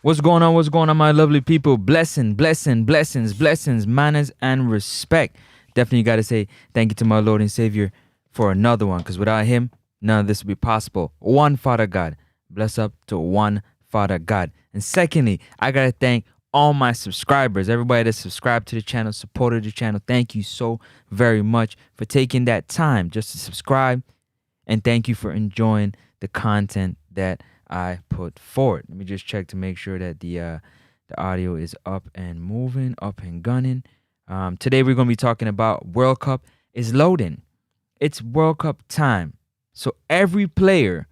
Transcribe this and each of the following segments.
What's going on? What's going on, my lovely people? Blessings, manners, and respect. Definitely got to say thank you to my Lord and Savior for another one, because without him, none of this would be possible. One Father God. Bless up to one Father God. And secondly, I got to thank all my subscribers, everybody that subscribed to the channel, supported the channel. Thank you so very much for taking that time just to subscribe. And thank you for enjoying the content that I put forward. Let me just check to make sure that the audio is up and moving, up and gunning. Today we're going to be talking about World Cup is loading. It's World Cup time. So every player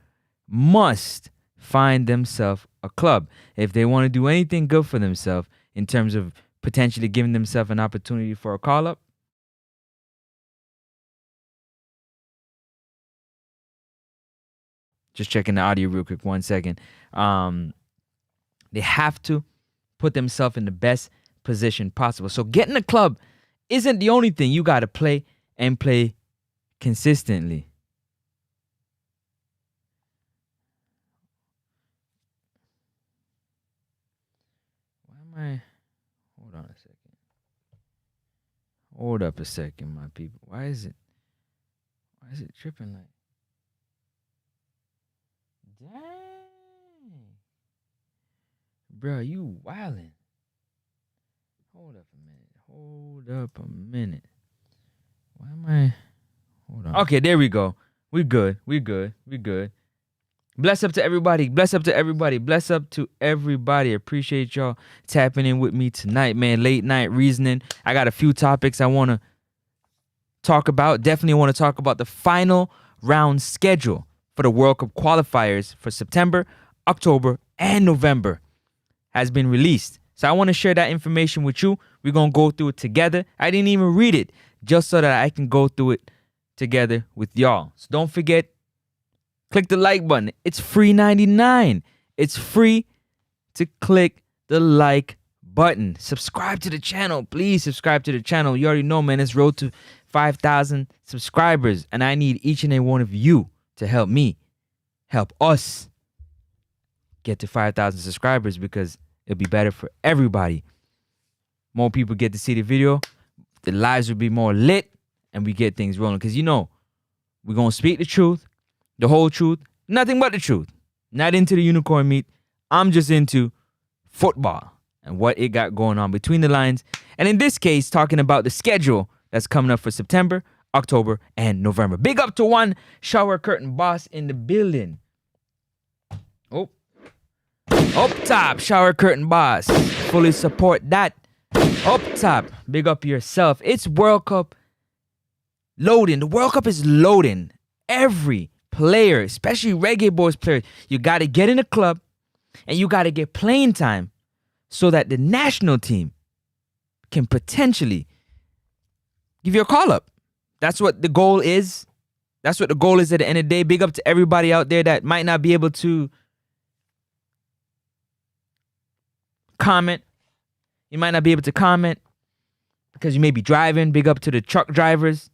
must find themselves a club if they want to do anything good for themselves in terms of potentially giving themselves an opportunity for a call-up. Just checking the audio real quick, 1 second. They have to put themselves in the best position possible. So getting a club isn't the only thing. You got to play and play consistently. Why am I? Hold on a second. Hold up a second, my people. Why is it tripping like? Dang. Bro, you wildin'. Hold up a minute. Why am I? Hold on. Okay, there we go. We good. Bless up to everybody. Appreciate y'all tapping in with me tonight, man. Late night reasoning. I got a few topics I want to talk about. Definitely want to talk about the final round schedule for the World Cup qualifiers for September, October, and November has been released. So I want to share that information with you. We're going to go through it together. I didn't even read it just so that I can go through it together with y'all. So don't forget, click the like button. It's free 99. It's free to click the like button. Subscribe to the channel. Please subscribe to the channel. You already know, man, it's road to 5,000 subscribers. And I need each and every one of you to help me, help us get to 5,000 subscribers, because it'll be better for everybody. More people get to see the video, the lives will be more lit, and we get things rolling. Because, you know, we're going to speak the truth, the whole truth, nothing but the truth. Not into the unicorn meat. I'm just into football and what it got going on between the lines. And in this case, talking about the schedule that's coming up for September, October, and November. Big up to one shower curtain boss in the building. Oh, up top, shower curtain boss. Fully support that. Up top, big up yourself. It's World Cup loading. The World Cup is loading. Every player, especially Reggae Boyz players, you got to get in a club and you got to get playing time so that the national team can potentially give you a call-up. That's what the goal is. That's what the goal is at the end of the day. Big up to everybody out there that might not be able to comment. You might not be able to comment because you may be driving. Big up to the truck drivers,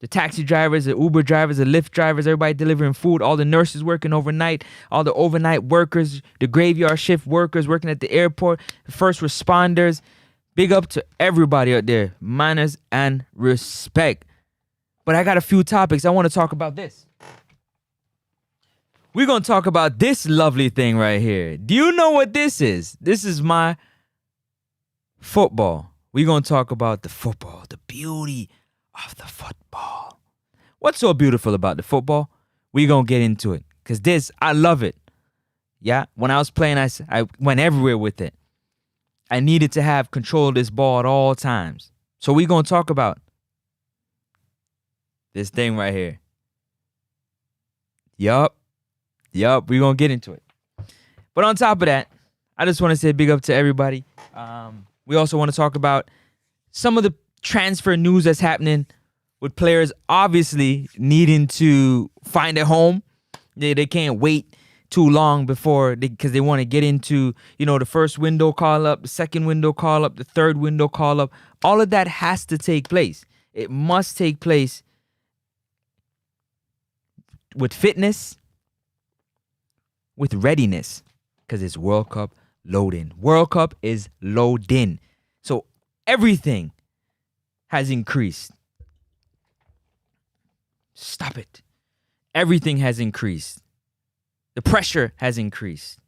the taxi drivers, the Uber drivers, the Lyft drivers, everybody delivering food, all the nurses working overnight, all the overnight workers, the graveyard shift workers working at the airport, the first responders. Big up to everybody out there. Manners and respect. But I got a few topics. I want to talk about this. We're going to talk about this lovely thing right here. Do you know what this is? This is my football. We're going to talk about the football, the beauty of the football. What's so beautiful about the football? We're going to get into it. Because this, I love it. Yeah, when I was playing, I went everywhere with it. I needed to have control of this ball at all times. So we're going to talk about this thing right here. Yup, we're going to get into it. But on top of that, I just want to say big up to everybody. We also want to talk about some of the transfer news that's happening with players obviously needing to find a home. They can't wait too long before because they want to get into, you know, the first window call up, the second window call up, the third window call up. All of that has to take place. It must take place with fitness, with readiness. Because it's World Cup loading. World Cup is loading. So everything has increased. Stop it. Everything has increased. The pressure has increased.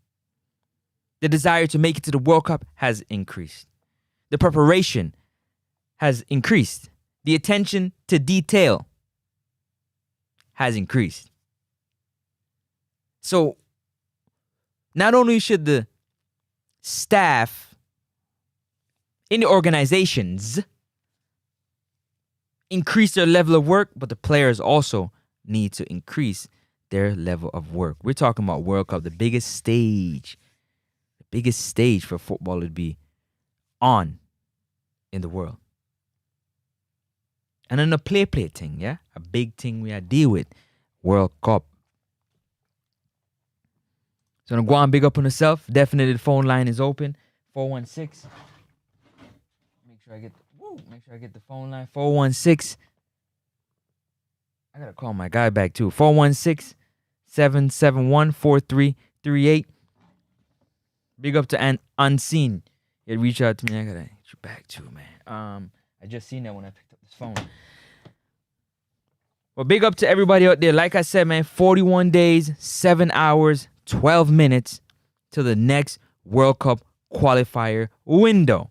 The desire to make it to the World Cup has increased. The preparation has increased. The attention to detail has increased. So, not only should the staff in the organizations increase their level of work, but the players also need to increase their level of work. We're talking about World Cup, the biggest stage for football to be on in the world. And then a play thing, yeah? A big thing we are deal with. World Cup. So I'm going to go on big up on yourself. Definitely the phone line is open. 416. Make sure I get the phone line. 416. I got to call my guy back too. 416-771-4338. Big up to Unseen. It reach out to me. I got to get you back too, man. I just seen that when I picked up this phone. Well, big up to everybody out there. Like I said, man, 41 days, 7 hours, 12 minutes to the next World Cup qualifier window,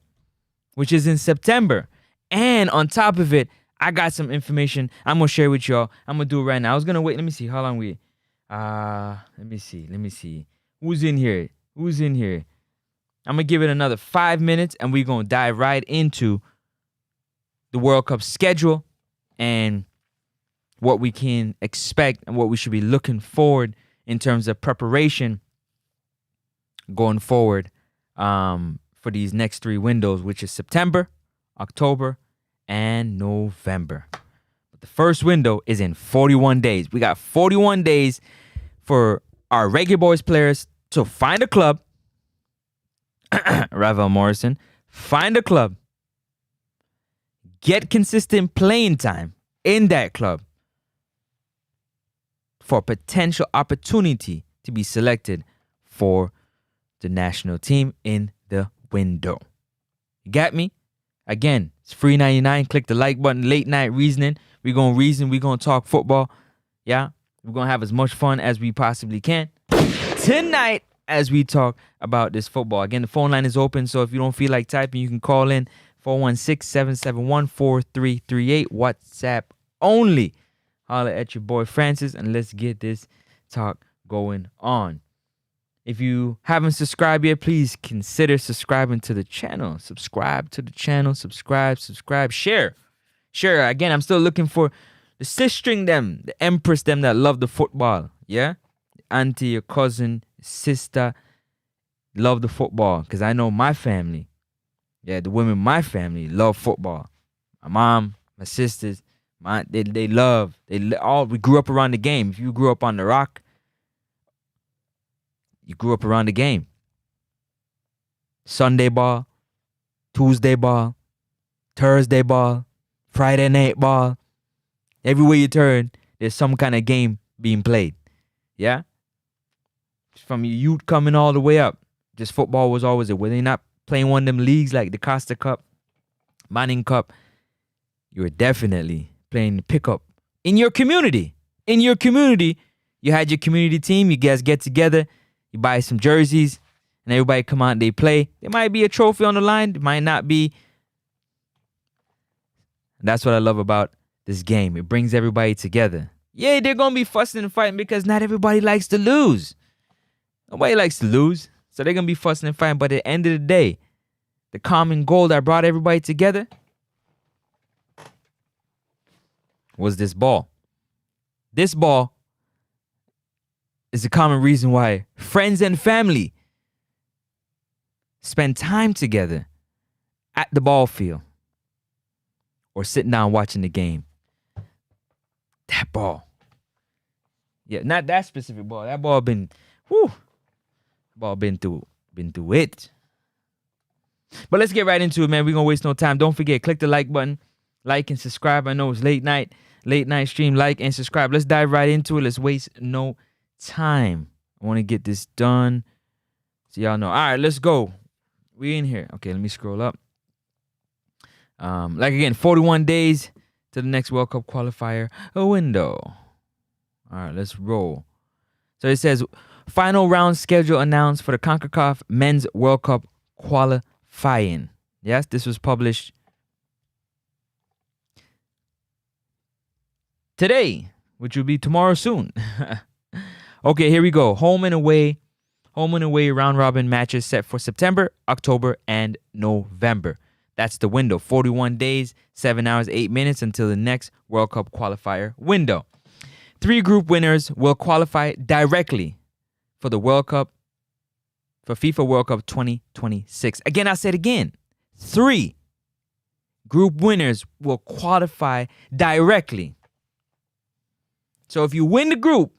which is in September. And on top of it, I got some information I'm going to share with y'all. I'm going to do it right now. I was going to wait. Let me see how long we... Let me see. Who's in here? I'm going to give it another 5 minutes, and we're going to dive right into the World Cup schedule and what we can expect and what we should be looking forward in terms of preparation going forward for these next 3 windows, which is September, October, and November. But the first window is in 41 days. We got 41 days for our Reggae Boyz players to find a club. Ravel Morrison, find a club. Get consistent playing time in that club for potential opportunity to be selected for the national team in the window. You got me? Again, it's free 99. Click the like button. Late night reasoning. We're going to reason. We're going to talk football. Yeah? We're going to have as much fun as we possibly can tonight as we talk about this football. Again, the phone line is open, so if you don't feel like typing, you can call in 416-771-4338. WhatsApp only. Holla at your boy Francis, and let's get this talk going on. If you haven't subscribed yet, please consider subscribing to the channel. Subscribe to the channel. Subscribe. Share. Again, I'm still looking for the sister them, the empress them that love the football. Yeah? Auntie, your cousin, sister, love the football. Because I know my family, the women in my family love football. My mom, my sisters, we grew up around the game. If you grew up on the rock, you grew up around the game. Sunday ball, Tuesday ball, Thursday ball, Friday night ball. Everywhere you turn, there's some kind of game being played. Yeah? From your youth coming all the way up, just football was always it. Were they not playing one of them leagues like the Costa Cup, Manning Cup? You were definitely playing the pickup in your community. In your community, you had your community team. You guys get together. You buy some jerseys, and everybody come out and they play. There might be a trophy on the line. There might not be. That's what I love about this game. It brings everybody together. Yeah, they're going to be fussing and fighting because not everybody likes to lose. Nobody likes to lose. So they're going to be fussing and fighting. But at the end of the day, the common goal that brought everybody together was this ball. This ball is a common reason why friends and family spend time together at the ball field or sitting down watching the game. That ball. Yeah, not that specific ball. That ball been through it. But let's get right into it, man. We're going to waste no time. Don't forget, click the like button. Like and subscribe. I know it's late night stream. Like and subscribe. Let's dive right into it. Let's waste no time. I want to get this done So y'all know. All right, let's go. We in here. Okay, let me scroll up. Like again, 41 days to the next World Cup qualifier window. All right, let's roll. So it says final round schedule announced for the CONCACAF Men's World Cup qualifying. Yes, this was published today, which will be tomorrow soon. Okay, here we go. Home and away round robin matches set for September, October, and November. That's the window. 41 days, 7 hours, 8 minutes until the next World Cup qualifier window. 3 group winners will qualify directly for the World Cup, for FIFA World Cup 2026. Again, I said again, 3 group winners will qualify directly. So if you win the group,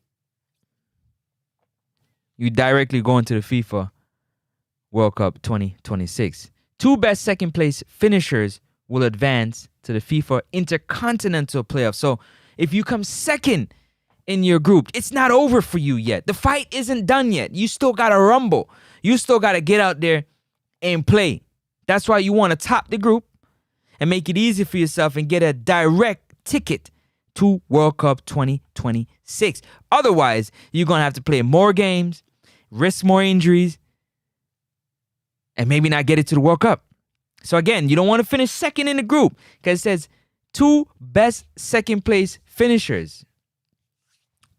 you directly go into the FIFA World Cup 2026. 2 best second place finishers will advance to the FIFA Intercontinental Playoffs. So if you come second in your group, it's not over for you yet. The fight isn't done yet. You still got to rumble. You still got to get out there and play. That's why you want to top the group and make it easy for yourself and get a direct ticket to World Cup 2026. Otherwise, you're going to have to play more games, risk more injuries, and maybe not get it to the World Cup. So again, you don't want to finish second in the group because it says 2 best second place finishers.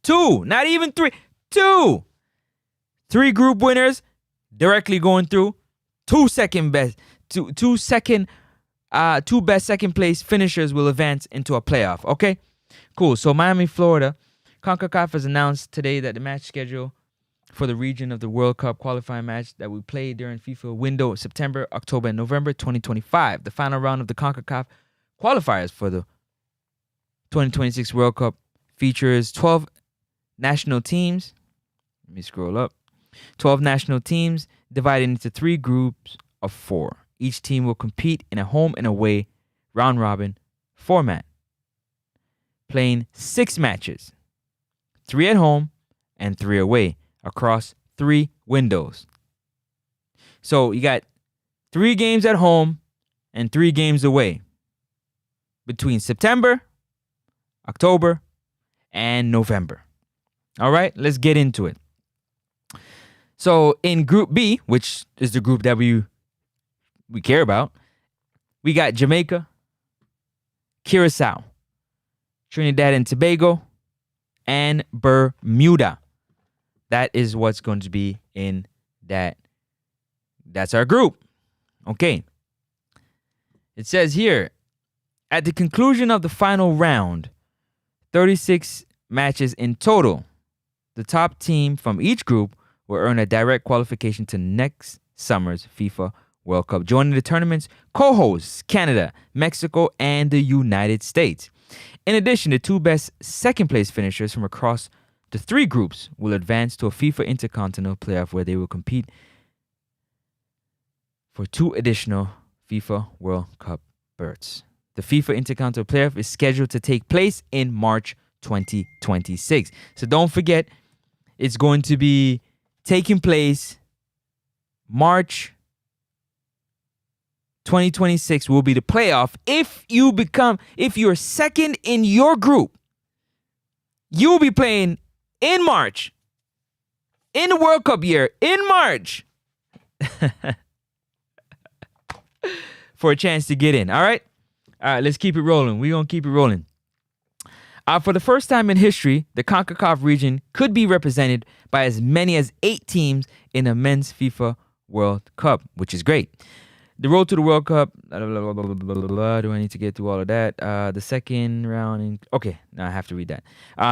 2, not even 3. 2. 3 group winners directly going through. 2 best second place finishers will advance into a playoff. Okay, cool. So Miami, Florida, CONCACAF has announced today that the match schedule for the region of the World Cup qualifying match that we play during FIFA window of September, October, and November 2025. The final round of the CONCACAF qualifiers for the 2026 World Cup features 12 national teams. Let me scroll up. 12 national teams divided into 3 groups of 4. Each team will compete in a home and away round robin format, playing 6 matches, 3 at home and 3 away, across 3 windows. So you got 3 games at home and 3 games away between September, October, and November. All right, let's get into it. So in Group B, which is the group that we care about, we got Jamaica, Curacao, Trinidad and Tobago, and Bermuda. That is what's going to be in that. That's our group. Okay. It says here, at the conclusion of the final round, 36 matches in total, the top team from each group will earn a direct qualification to next summer's FIFA World Cup, joining the tournament's co-hosts, Canada, Mexico, and the United States. In addition, the 2 best second-place finishers from across the 3 groups will advance to a FIFA Intercontinental Playoff where they will compete for 2 additional FIFA World Cup berths. The FIFA Intercontinental Playoff is scheduled to take place in March 2026. So don't forget, it's going to be taking place March 2026 will be the playoff. If you're second in your group, you'll be playing in March, in the World Cup year, in March, for a chance to get in. All right, let's keep it rolling. We're going to keep it rolling. For the first time in history, the CONCACAF region could be represented by as many as 8 teams in a men's FIFA World Cup, which is great. The road to the World Cup, do I need to get through all of that? The second round, okay, now I have to read that.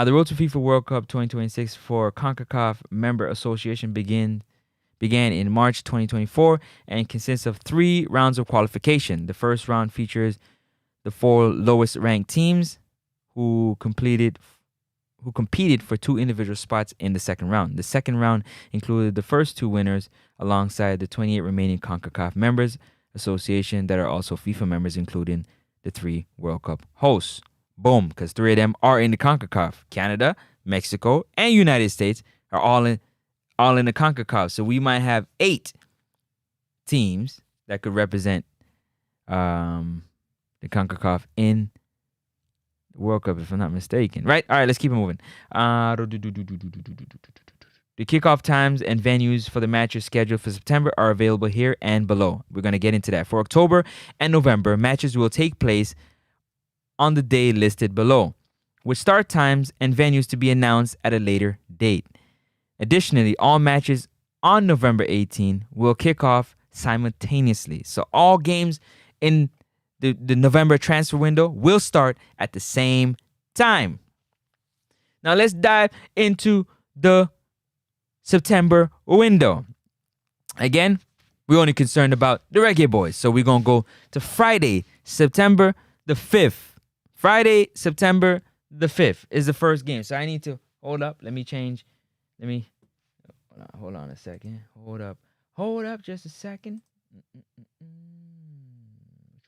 The road to FIFA World Cup 2026 for CONCACAF Member Association began in March 2024 and consists of 3 rounds of qualification. The first round features the 4 lowest ranked teams who competed for 2 individual spots in the second round. The second round included the first 2 winners alongside the 28 remaining CONCACAF members association that are also FIFA members, including the 3 World Cup hosts. Boom, because 3 of them are in the CONCACAF. Canada, Mexico, and United States are all all in the CONCACAF. So we might have 8 teams that could represent the CONCACAF in the World Cup, if I'm not mistaken. Right? All right, let's keep it moving. The kickoff times and venues for the matches scheduled for September are available here and below. We're going to get into that. For October and November, matches will take place on the day listed below, with start times and venues to be announced at a later date. Additionally, all matches on November 18 will kick off simultaneously. So all games in the November transfer window will start at the same time. Now let's dive into the September window. Again, we're only concerned about the Reggae Boyz. So we're going to go to Friday, September the 5th. Friday, September the 5th is the first game. So I need to hold up. Hold on a second. Hold up just a second. Which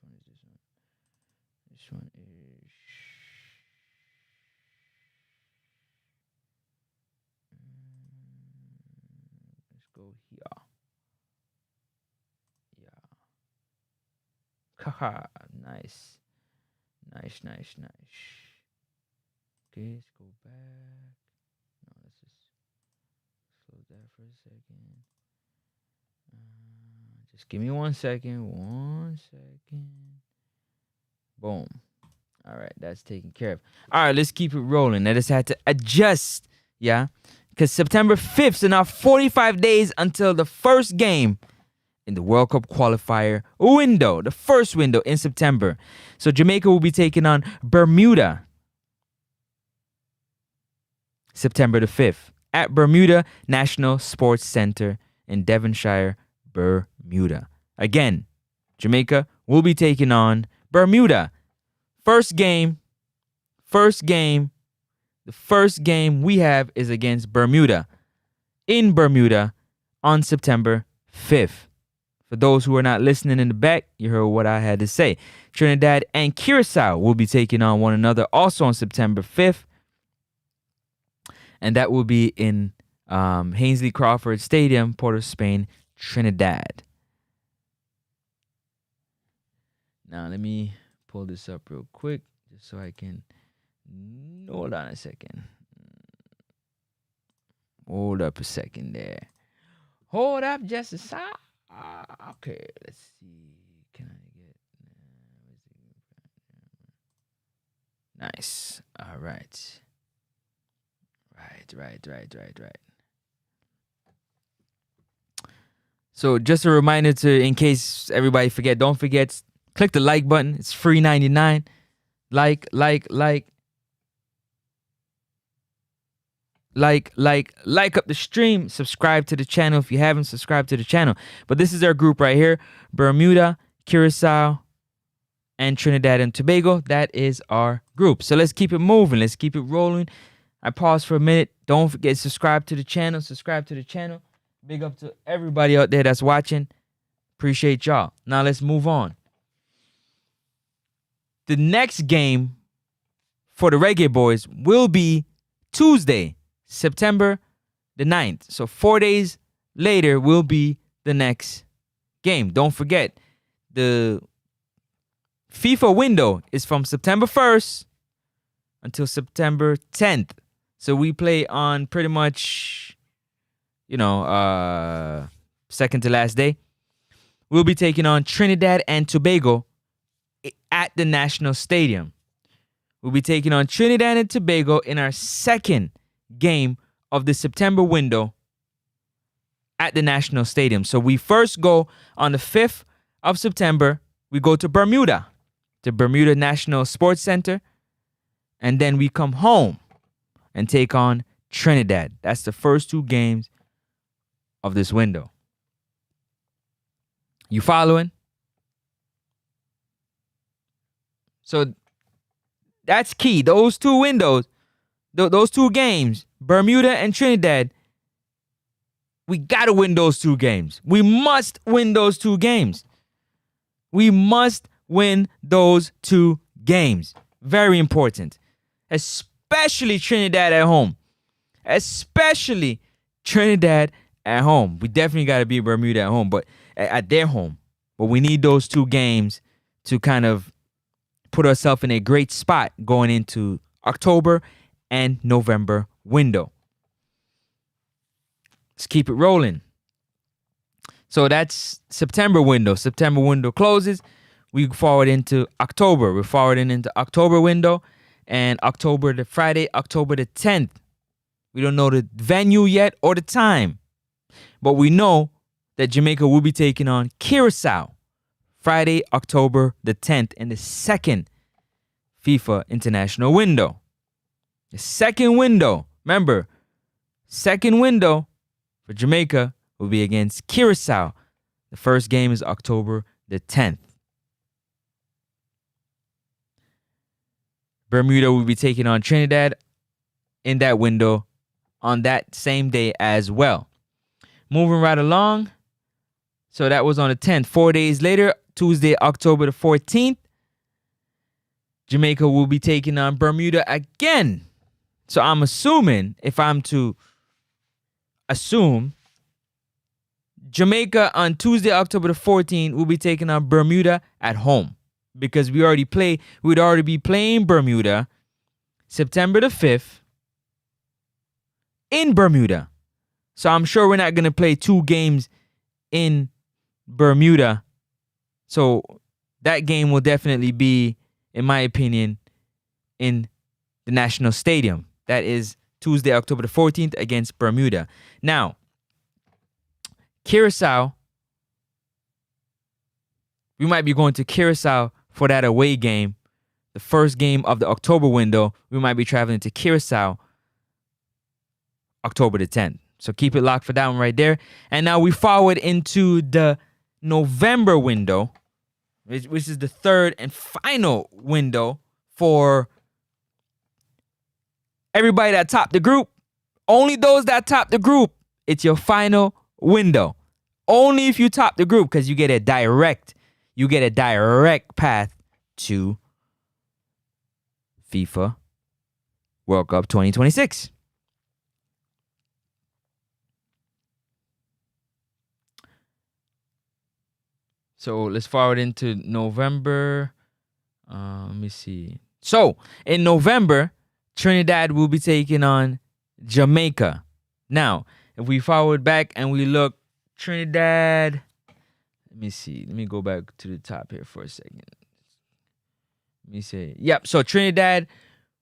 one is this one? This one is... Let's go here. Yeah. Haha, nice. Nice. Okay, let's go back. No, let's just slow that for a second. Just give me 1 second. 1 second. Boom. All right, that's taken care of. All right, let's keep it rolling. I just had to adjust, yeah? Because September 5th, so now 45 days until the first game in the World Cup qualifier window, the first window in September. So Jamaica will be taking on Bermuda September the 5th at Bermuda National Sports Center in Devonshire, Bermuda. Again, Jamaica will be taking on Bermuda. The first game we have is against Bermuda in Bermuda on September 5th. For those who are not listening in the back, you heard what I had to say. Trinidad and Curacao will be taking on one another also on September 5th. And that will be in Hainsley Crawford Stadium, Port of Spain, Trinidad. Now, let me pull this up real quick just so I can... Hold on a second. Hold up a second there. Hold up just a second. Okay, let's see. Can I get... Nice. All right. Right. So just a reminder in case everybody forget, don't forget, click the like button. It's free 99. Like up the stream. Subscribe to the channel if you haven't subscribed to the channel. But this is our group right here. Bermuda, Curacao, and Trinidad and Tobago. That is our group. So let's keep it moving. Let's keep it rolling. I paused for a minute. Don't forget, subscribe to the channel. Big up to everybody out there that's watching. Appreciate y'all. Now let's move on. The next game for the Reggae Boyz will be Tuesday, September the 9th. So 4 days later will be the next game. Don't forget, the FIFA window is from September 1st until September 10th. So we play on pretty much, second to last day. We'll be taking on Trinidad and Tobago at the National Stadium. We'll be taking on Trinidad and Tobago in our second game of the September window at the National Stadium. So we first go on the 5th of September. We go to Bermuda National Sports Center. And then we come home and take on Trinidad. That's the first 2 games of this window. You following? So that's key. Those 2 windows, those 2 games, Bermuda and Trinidad, we got to win those 2 games. We must win those 2 games. Very important. Especially Trinidad at home. Trinidad at home. We definitely got to beat Bermuda at home, but at their home. But we need those two games to kind of put ourselves in a great spot going into October and November window. Let's keep it rolling. So that's September window. September window closes. We forward into October. We're forwarding into October window. And Friday, October the 10th. We don't know the venue yet or the time. But we know that Jamaica will be taking on Curacao. Friday, October the 10th in the second FIFA international window. The second window. Remember, second window for Jamaica will be against Curacao. The first game is October the 10th. Bermuda will be taking on Trinidad in that window on that same day as well. Moving right along. So that was on the 10th. 4 days later, Tuesday, October the 14th, Jamaica will be taking on Bermuda again. So I'm assuming, if I'm to assume, Jamaica on Tuesday, October the 14th will be taking on Bermuda at home. Because we'd already be playing Bermuda September the 5th in Bermuda. So I'm sure we're not going to play two games in Bermuda. So that game will definitely be, in my opinion, in the National Stadium. That is Tuesday, October the 14th against Bermuda. Now, Curacao, we might be going to Curacao for that away game. The first game of the October window, we might be traveling to Curacao October the 10th. So keep it locked for that one right there. And now we forward into the November window, which is the third and final window for everybody that topped the group. Only those that top the group, it's your final window. Only if you top the group, because you get a direct path to FIFA World Cup 2026. So let's forward into November. Let me see. So in November, Trinidad will be taking on Jamaica. Now, if we forward back and we look, Trinidad. Let me see. Let me go back to the top here for a second. Let me see. Yep. So Trinidad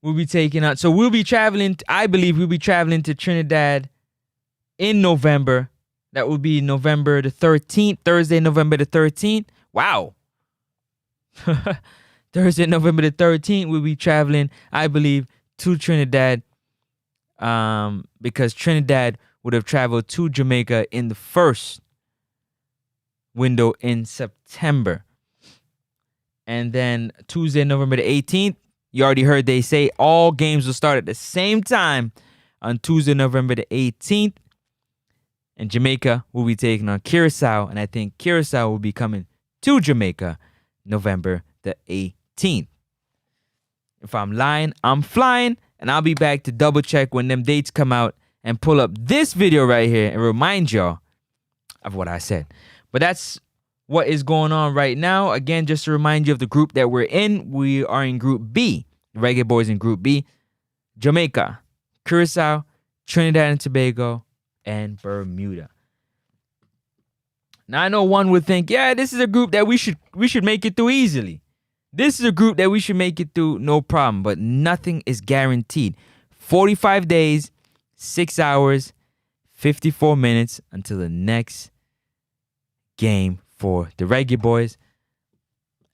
will be taking on. So we'll be traveling. I believe we'll be traveling to Trinidad in November. That will be November the 13th. Thursday, November the 13th. Wow. Thursday, November the 13th, we'll be traveling, I believe, to Trinidad. Because Trinidad would have traveled to Jamaica in the first window in September. And then Tuesday, November the 18th, you already heard they say all games will start at the same time on Tuesday, November the 18th. And Jamaica will be taking on Curacao. And I think Curacao will be coming to Jamaica November the 18th. If I'm lying, I'm flying. And I'll be back to double check when them dates come out and pull up this video right here and remind y'all of what I said. But that's what is going on right now. Again, just to remind you of the group that we're in. We are in Group B. Reggae Boyz in Group B. Jamaica, Curacao, Trinidad and Tobago, and Bermuda. Now I know one would think, yeah, this is a group that we should make it through easily. This is a group that we should make it through no problem, but nothing is guaranteed. 45 days, 6 hours, 54 minutes until the next game for the Reggae Boyz.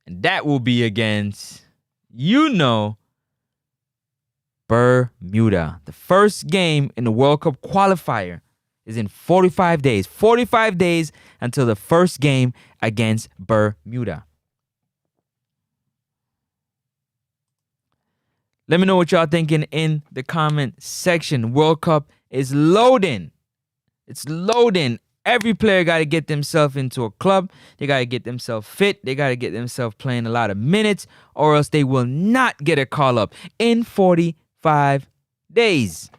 And that will be against, Bermuda. The first game in the World Cup qualifier is in 45 days. 45 days until the first game against Bermuda. Let me know what y'all thinking in the comment section. World Cup is loading. It's loading. Every player got to get themselves into a club. They got to get themselves fit. They got to get themselves playing a lot of minutes, or else they will not get a call up in 45 days.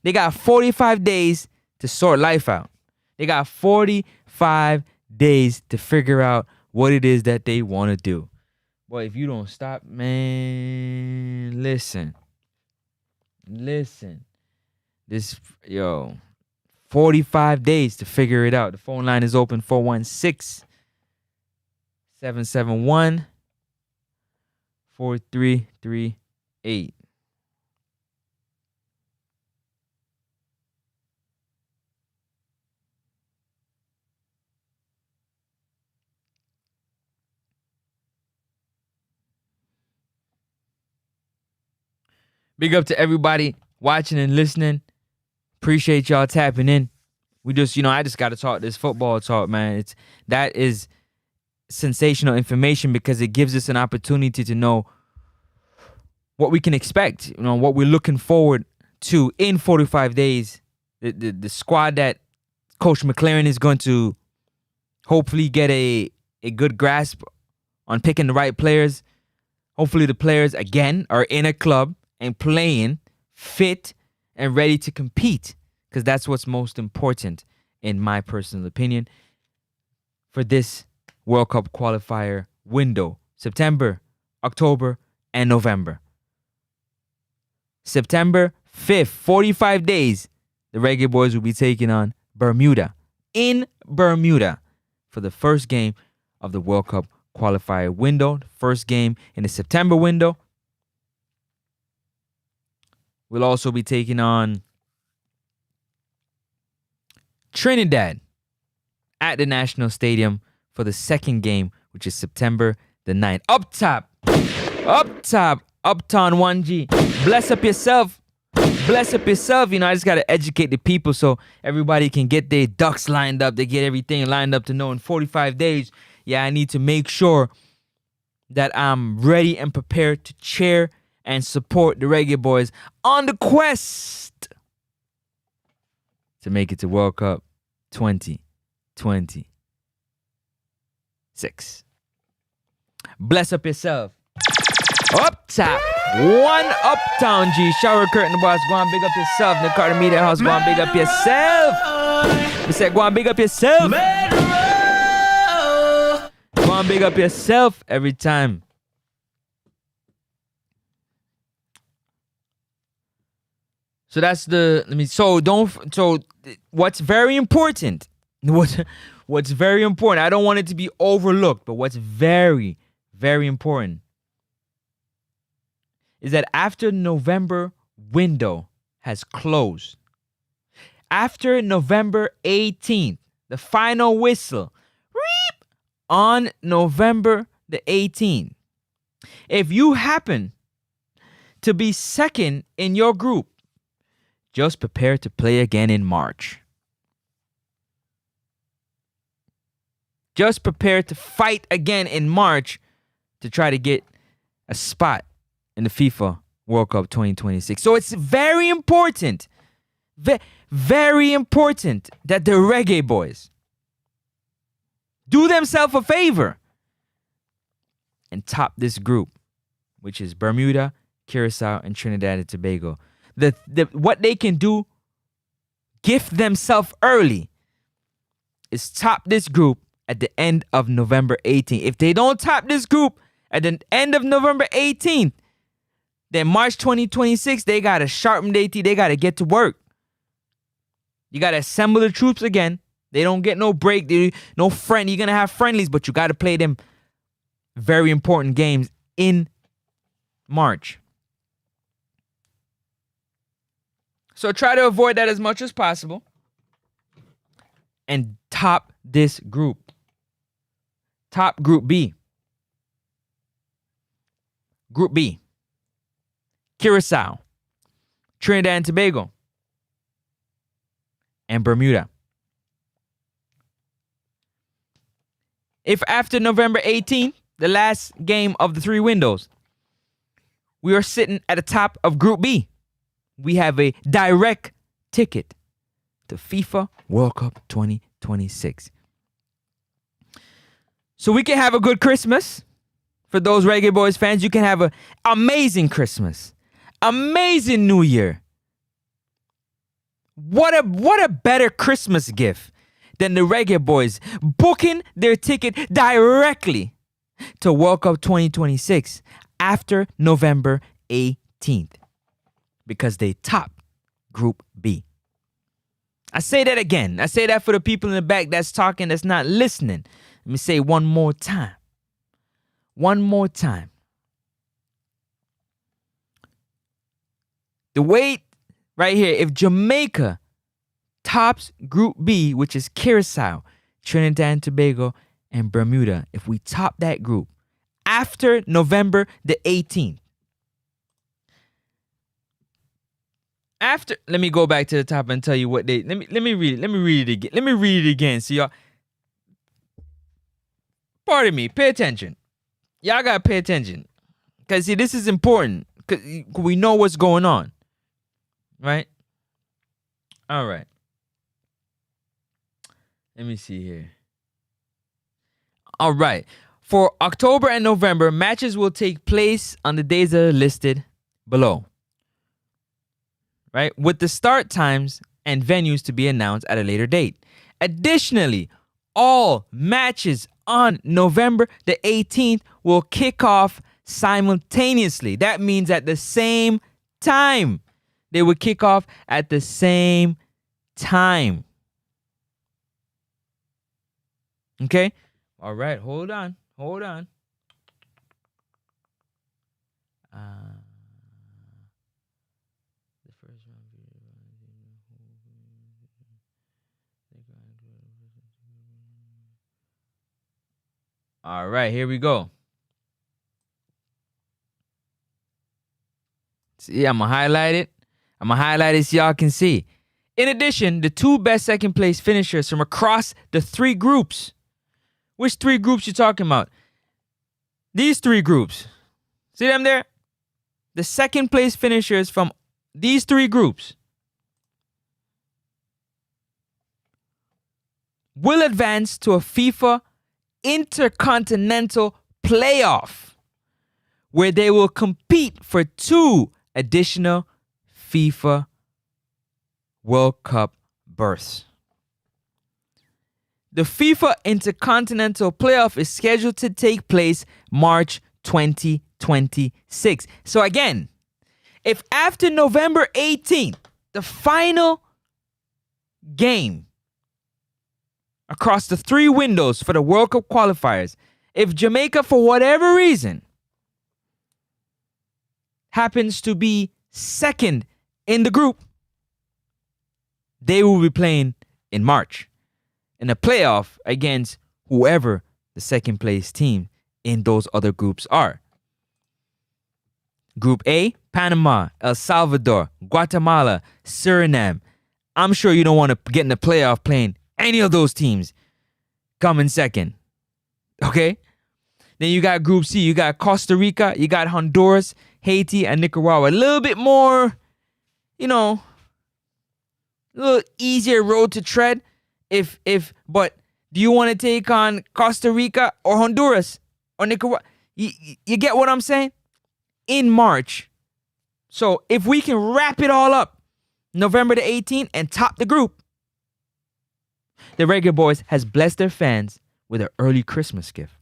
They got 45 days to sort life out. They got 45 days to figure out what it is that they want to do. Boy, if you don't stop, man, listen. This, 45 days to figure it out. The phone line is open, 416-771-4338. Big up to everybody watching and listening. Appreciate y'all tapping in. We just, I just got to talk this football talk, man. That is sensational information because it gives us an opportunity to know what we can expect, what we're looking forward to in 45 days. The squad that Coach McLaren is going to hopefully get a good grasp on picking the right players. Hopefully the players, again, are in a club and playing fit and ready to compete, because that's what's most important, in my personal opinion, for this World Cup qualifier window. September, October, and November. September 5th, 45 days, the Reggae Boyz will be taking on Bermuda, in Bermuda, for the first game of the World Cup qualifier window, the first game in the September window. We'll also be taking on Trinidad at the National Stadium for the second game, which is September the 9th. Up top, Uptown 1G. Bless up yourself. I just got to educate the people so everybody can get their ducks lined up. They get everything lined up to know in 45 days, I need to make sure that I'm ready and prepared to cheer and support the Reggae Boyz on the quest to make it to World Cup 2026. Bless up yourself. Up top, one Uptown G. Shower curtain the boss. Go on, big up yourself. The Carter Media House. Go on, big up yourself. I said, go on, big up yourself. Go on, big up yourself every time. So that's what's very important, what's very important, I don't want it to be overlooked, but what's very, very important is that after November window has closed, after November 18th, the final whistle, on November the 18th, if you happen to be second in your group, just prepare to play again in March. Just prepare to fight again in March to try to get a spot in the FIFA World Cup 2026. So it's very important, very important that the Reggae Boyz do themselves a favor and top this group, which is Bermuda, Curacao, and Trinidad and Tobago. What they can do, gift themselves early, is top this group at the end of November 18th. If they don't top this group at the end of November 18th, then March 2026, they got to sharpen their teeth. They got to get to work. You got to assemble the troops again. They don't get no break. No friend. You're going to have friendlies, but you got to play them very important games in March. So try to avoid that as much as possible and top this group. Top Group B. Group B. Curacao, Trinidad and Tobago, and Bermuda. If after November 18th, the last game of the three windows, we are sitting at the top of Group B, we have a direct ticket to FIFA World Cup 2026. So we can have a good Christmas. For those Reggae Boyz fans, you can have an amazing Christmas. Amazing New Year. What a better Christmas gift than the Reggae Boyz booking their ticket directly to World Cup 2026 after November 18th because they top Group B. I say that again. I say that for the people in the back that's talking, that's not listening. Let me say one more time. One more time. The wait right here, if Jamaica tops Group B, which is Curacao, Trinidad and Tobago, and Bermuda, if we top that group after November the 18th, let me go back to the top and tell you what they. Let me read it. Let me read it again. Let me read it again. So y'all, pardon me. Pay attention. Y'all gotta pay attention, cause see, this is important. Cause we know what's going on, right? All right. Let me see here. All right. For October and November, matches will take place on the days that are listed below. Right? With the start times and venues to be announced at a later date. Additionally, all matches on November the 18th will kick off simultaneously. That means at the same time. They will kick off at the same time. Okay? All right, hold on. Hold on. All right, here we go. See, I'm going to highlight it. I'm going to highlight it so y'all can see. In addition, the two best second place finishers from across the three groups. Which three groups you talking about? These three groups. See them there? The second place finishers from these three groups will advance to a FIFA Intercontinental Playoff, where they will compete for 2 additional FIFA World Cup berths. The FIFA Intercontinental Playoff is scheduled to take place March 2026. So again, if after November 18th, the final game across the 3 windows for the World Cup qualifiers, if Jamaica, for whatever reason, happens to be second in the group, they will be playing in March in a playoff against whoever the second place team in those other groups are. Group A, Panama, El Salvador, Guatemala, Suriname. I'm sure you don't want to get in the playoff playing any of those teams coming second. Okay? Then you got Group C. You got Costa Rica, you got Honduras, Haiti, and Nicaragua. A little bit more, a little easier road to tread. But do you want to take on Costa Rica or Honduras or Nicaragua? You get what I'm saying? In March. So if we can wrap it all up November the 18th and top the group, the Reggae Boyz has blessed their fans with an early Christmas gift.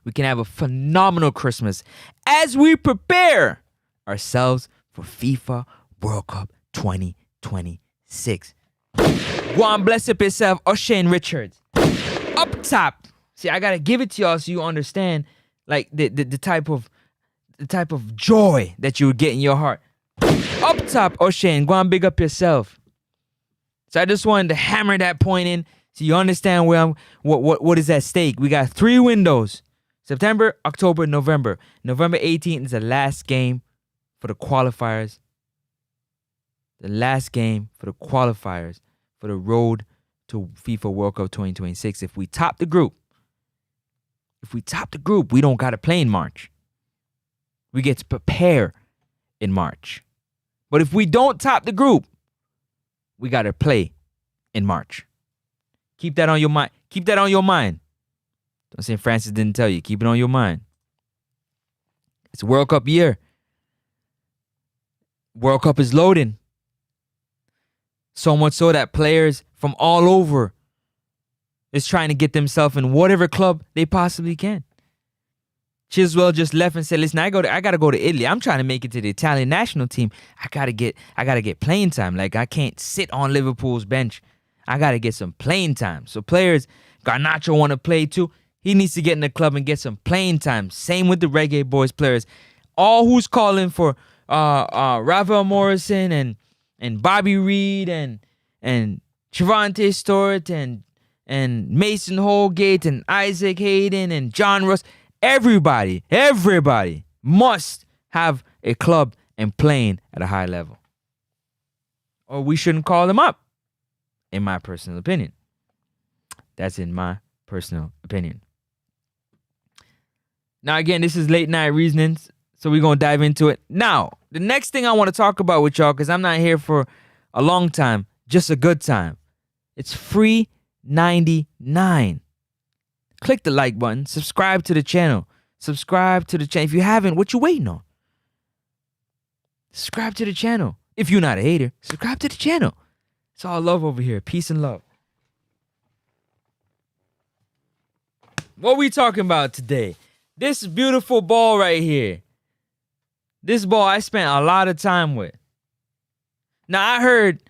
We can have a phenomenal Christmas as we prepare ourselves for FIFA World Cup 2026. Go on, bless up yourself, O'Shane Richards. Up top. See, I gotta give it to y'all so you understand like the type of joy that you would get in your heart. Up top, O'Shane, go on, big up yourself. So I just wanted to hammer that point in so you understand what is at stake. We got 3 windows. September, October, November. November 18th is the last game for the qualifiers. The last game for the qualifiers for the road to FIFA World Cup 2026. If we top the group, we don't got to play in March. We get to prepare in March. But if we don't top the group, we got to play in March. Keep that on your mind. Keep that on your mind. Don't say Francis didn't tell you. Keep it on your mind. It's World Cup year. World Cup is loading. So much so that players from all over is trying to get themselves in whatever club they possibly can. Chiswell just left and said, "Listen, I gotta go to Italy. I'm trying to make it to the Italian national team. I gotta get playing time. Like, I can't sit on Liverpool's bench. I gotta get some playing time." So players, Garnacho want to play too. He needs to get in the club and get some playing time. Same with the Reggae Boyz players. All who's calling for Rafael Morrison and Bobby Reed and Trevante Stewart and Mason Holgate and Isaac Hayden and John Ross. Everybody must have a club and playing at a high level, or we shouldn't call them up, in my personal opinion. That's in my personal opinion. Now, again, this is late night reasonings, so we're going to dive into it. Now, the next thing I want to talk about with y'all, because I'm not here for a long time, just a good time. It's free 99. Click the like button. Subscribe to the channel. If you haven't, what you waiting on? Subscribe to the channel. If you're not a hater, subscribe to the channel. It's all love over here. Peace and love. What we talking about today? This beautiful ball right here. This ball I spent a lot of time with. Now, I heard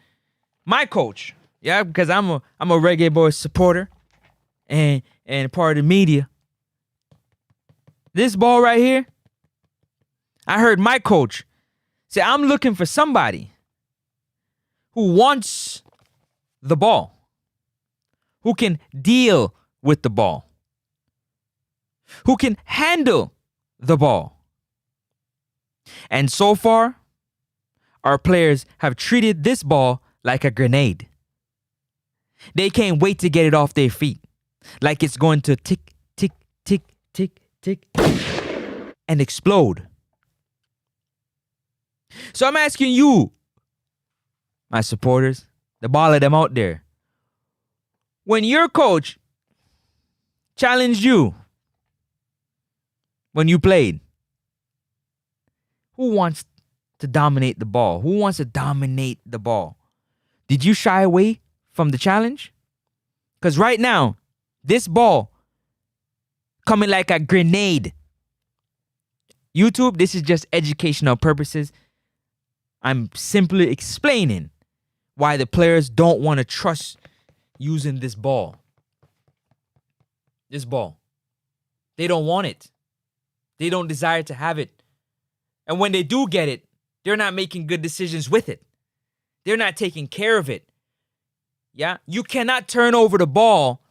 my coach, because I'm a Reggae Boyz supporter and part of the media. This ball right here, I heard my coach say, "I'm looking for somebody who wants the ball, who can deal with the ball, who can handle the ball." And so far, our players have treated this ball like a grenade. They can't wait to get it off their feet, like it's going to tick, tick, tick, tick, tick, and explode. So I'm asking you, my supporters, the ball of them out there, when your coach challenged you when you played, who wants to dominate the ball? Who wants to dominate the ball? Did you shy away from the challenge? Because right now, this ball coming like a grenade. YouTube, this is just educational purposes. I'm simply explaining why the players don't want to trust using this ball. This ball. They don't want it. They don't desire to have it. And when they do get it, they're not making good decisions with it. They're not taking care of it. Yeah? You cannot turn over the ball.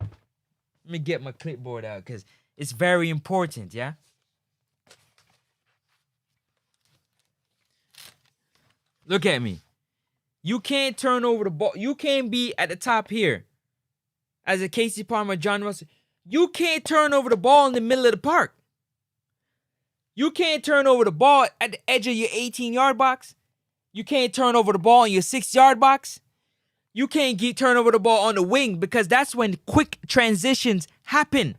Let me get my clipboard out because it's very important, yeah? Look at me. You can't turn over the ball. You can't be at the top here as a Casey Palmer, John Russell. You can't turn over the ball in the middle of the park. You can't turn over the ball at the edge of your 18-yard box. You can't turn over the ball in your 6-yard box. You can't turn over the ball on the wing because that's when quick transitions happen.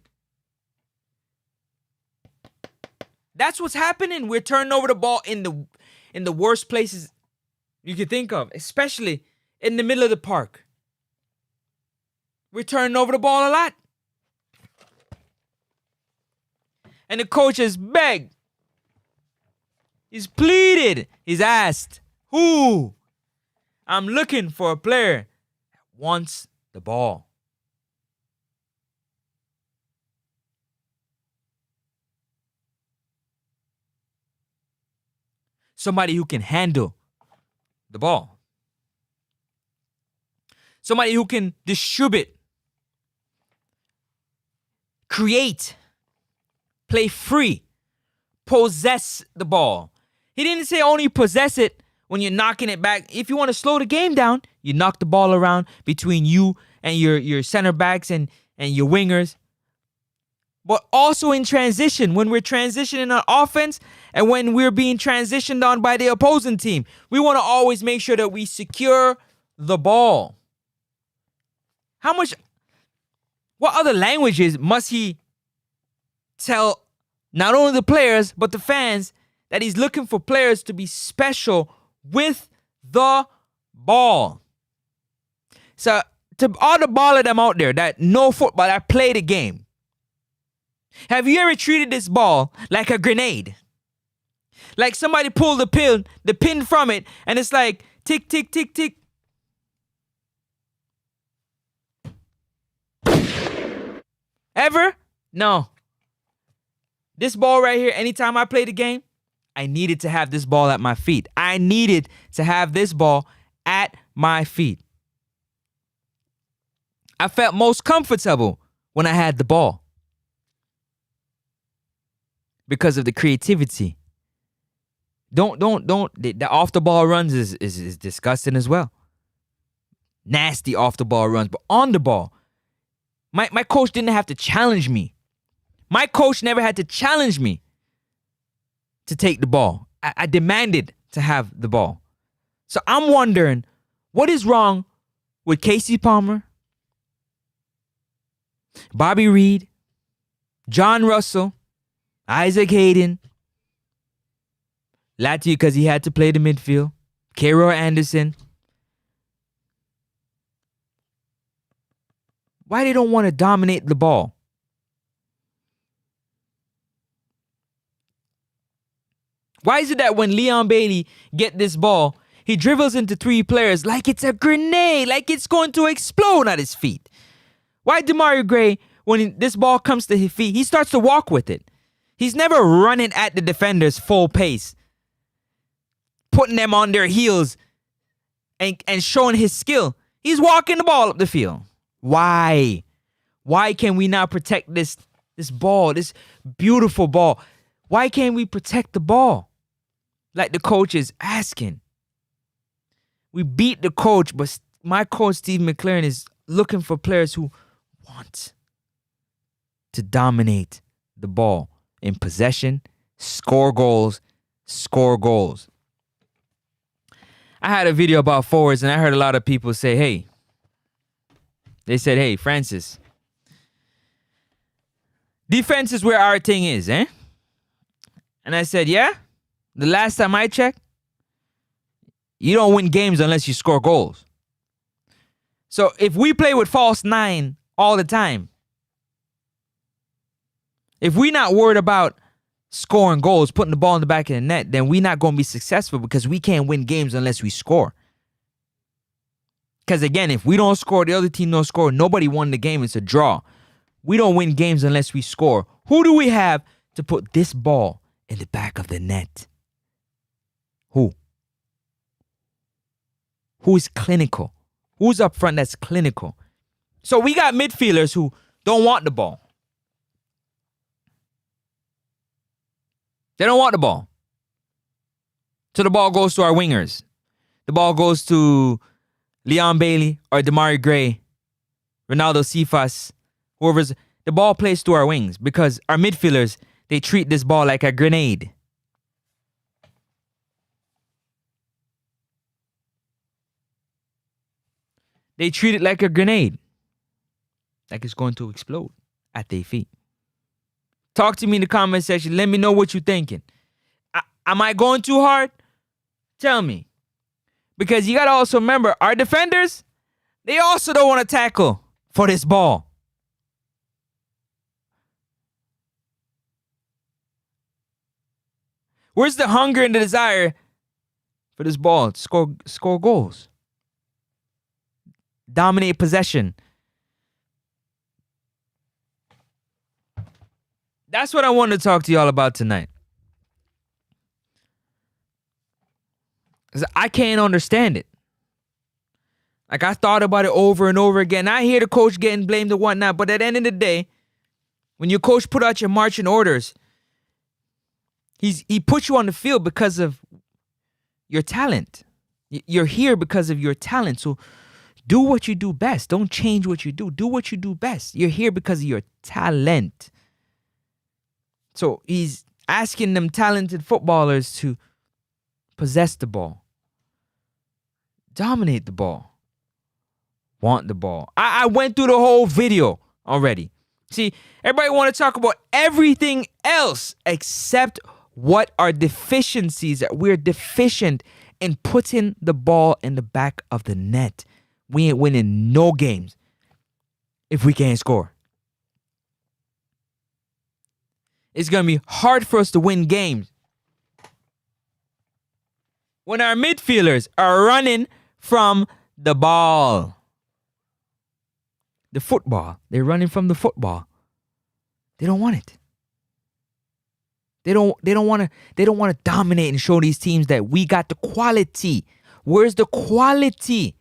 That's what's happening. We're turning over the ball in the worst places you could think of, especially in the middle of the park. We're turning over the ball a lot. And the coach has begged. He's pleaded. He's asked, who? I'm looking for a player that wants the ball. Somebody who can handle the ball. Somebody who can distribute, create, play free, possess the ball. He didn't say only possess it when you're knocking it back. If you want to slow the game down, you knock the ball around between you and your center backs and your wingers. But also in transition, when we're transitioning on offense and when we're being transitioned on by the opposing team, we want to always make sure that we secure the ball. What other languages must he tell not only the players, but the fans that he's looking for players to be special with the ball. So to all the baller them out there that know football, that play the game, have you ever treated this ball like a grenade? Like somebody pulled the pin from it, and it's like tick, tick, tick, tick. Ever? No. This ball right here, anytime I play the game, I needed to have this ball at my feet. I needed to have this ball at my feet. I felt most comfortable when I had the ball because of the creativity. Don't. The off the ball runs is disgusting as well. Nasty off the ball runs, but on the ball, my coach didn't have to challenge me. My coach never had to challenge me to take the ball. I demanded to have the ball. So I'm wondering, what is wrong with Casey Palmer, Bobby Reed, John Russell, Isaac Hayden, Latu because he had to play the midfield, K-Roy Anderson. Why they don't want to dominate the ball? Why is it that when Leon Bailey get this ball, he dribbles into three players like it's a grenade, like it's going to explode at his feet? Why Demario Gray, when this ball comes to his feet, he starts to walk with it? He's never running at the defenders full pace, putting them on their heels and showing his skill. He's walking the ball up the field. Why? Why can we not protect this ball, this beautiful ball? Why can't we protect the ball like the coach is asking? We beat the coach, but my coach, Steve McLaren, is looking for players who want to dominate the ball in possession, score goals, score goals. I had a video about forwards, and I heard a lot of people say, hey, Francis, defense is where our thing is, eh? And I said, yeah, the last time I checked, you don't win games unless you score goals. So if we play with false nine all the time, if we're not worried about scoring goals, putting the ball in the back of the net, then we're not going to be successful because we can't win games unless we score. Because again, if we don't score, the other team don't score, nobody won the game. It's a draw. We don't win games unless we score. Who do we have to put this ball in the back of the net? Who? Who's clinical? Who's up front that's clinical? So we got midfielders who don't want the ball. They don't want the ball. So the ball goes to our wingers. The ball goes to Leon Bailey or Demario Gray, Ronaldo Cephas, whoever's. The ball plays to our wings because our midfielders, they treat this ball like a grenade. They treat it like a grenade. Like it's going to explode at their feet. Talk to me in the comment section. Let me know what you're thinking. Am I going too hard? Tell me. Because you got to also remember, our defenders, they also don't want to tackle for this ball. Where's the hunger and the desire for this ball to score goals? Dominate possession. That's what I wanted to talk to y'all about tonight. 'Cause I can't understand it. Like, I thought about it over and over again. I hear the coach getting blamed and whatnot, but at the end of the day, when your coach put out your marching orders, he put you on the field because of your talent. You're here because of your talent. So do what you do best. Don't change what you do. Do what you do best. You're here because of your talent. So he's asking them talented footballers to possess the ball, dominate the ball, want the ball. I went through the whole video already. See, everybody want to talk about everything else except what are deficiencies that we're deficient and putting the ball in the back of the net. We ain't winning no games if we can't score. It's going to be hard for us to win games when our midfielders are running from the ball. The football. They're running from the football. They don't want it. They don't want to dominate and show these teams that we got the quality. Where's the quality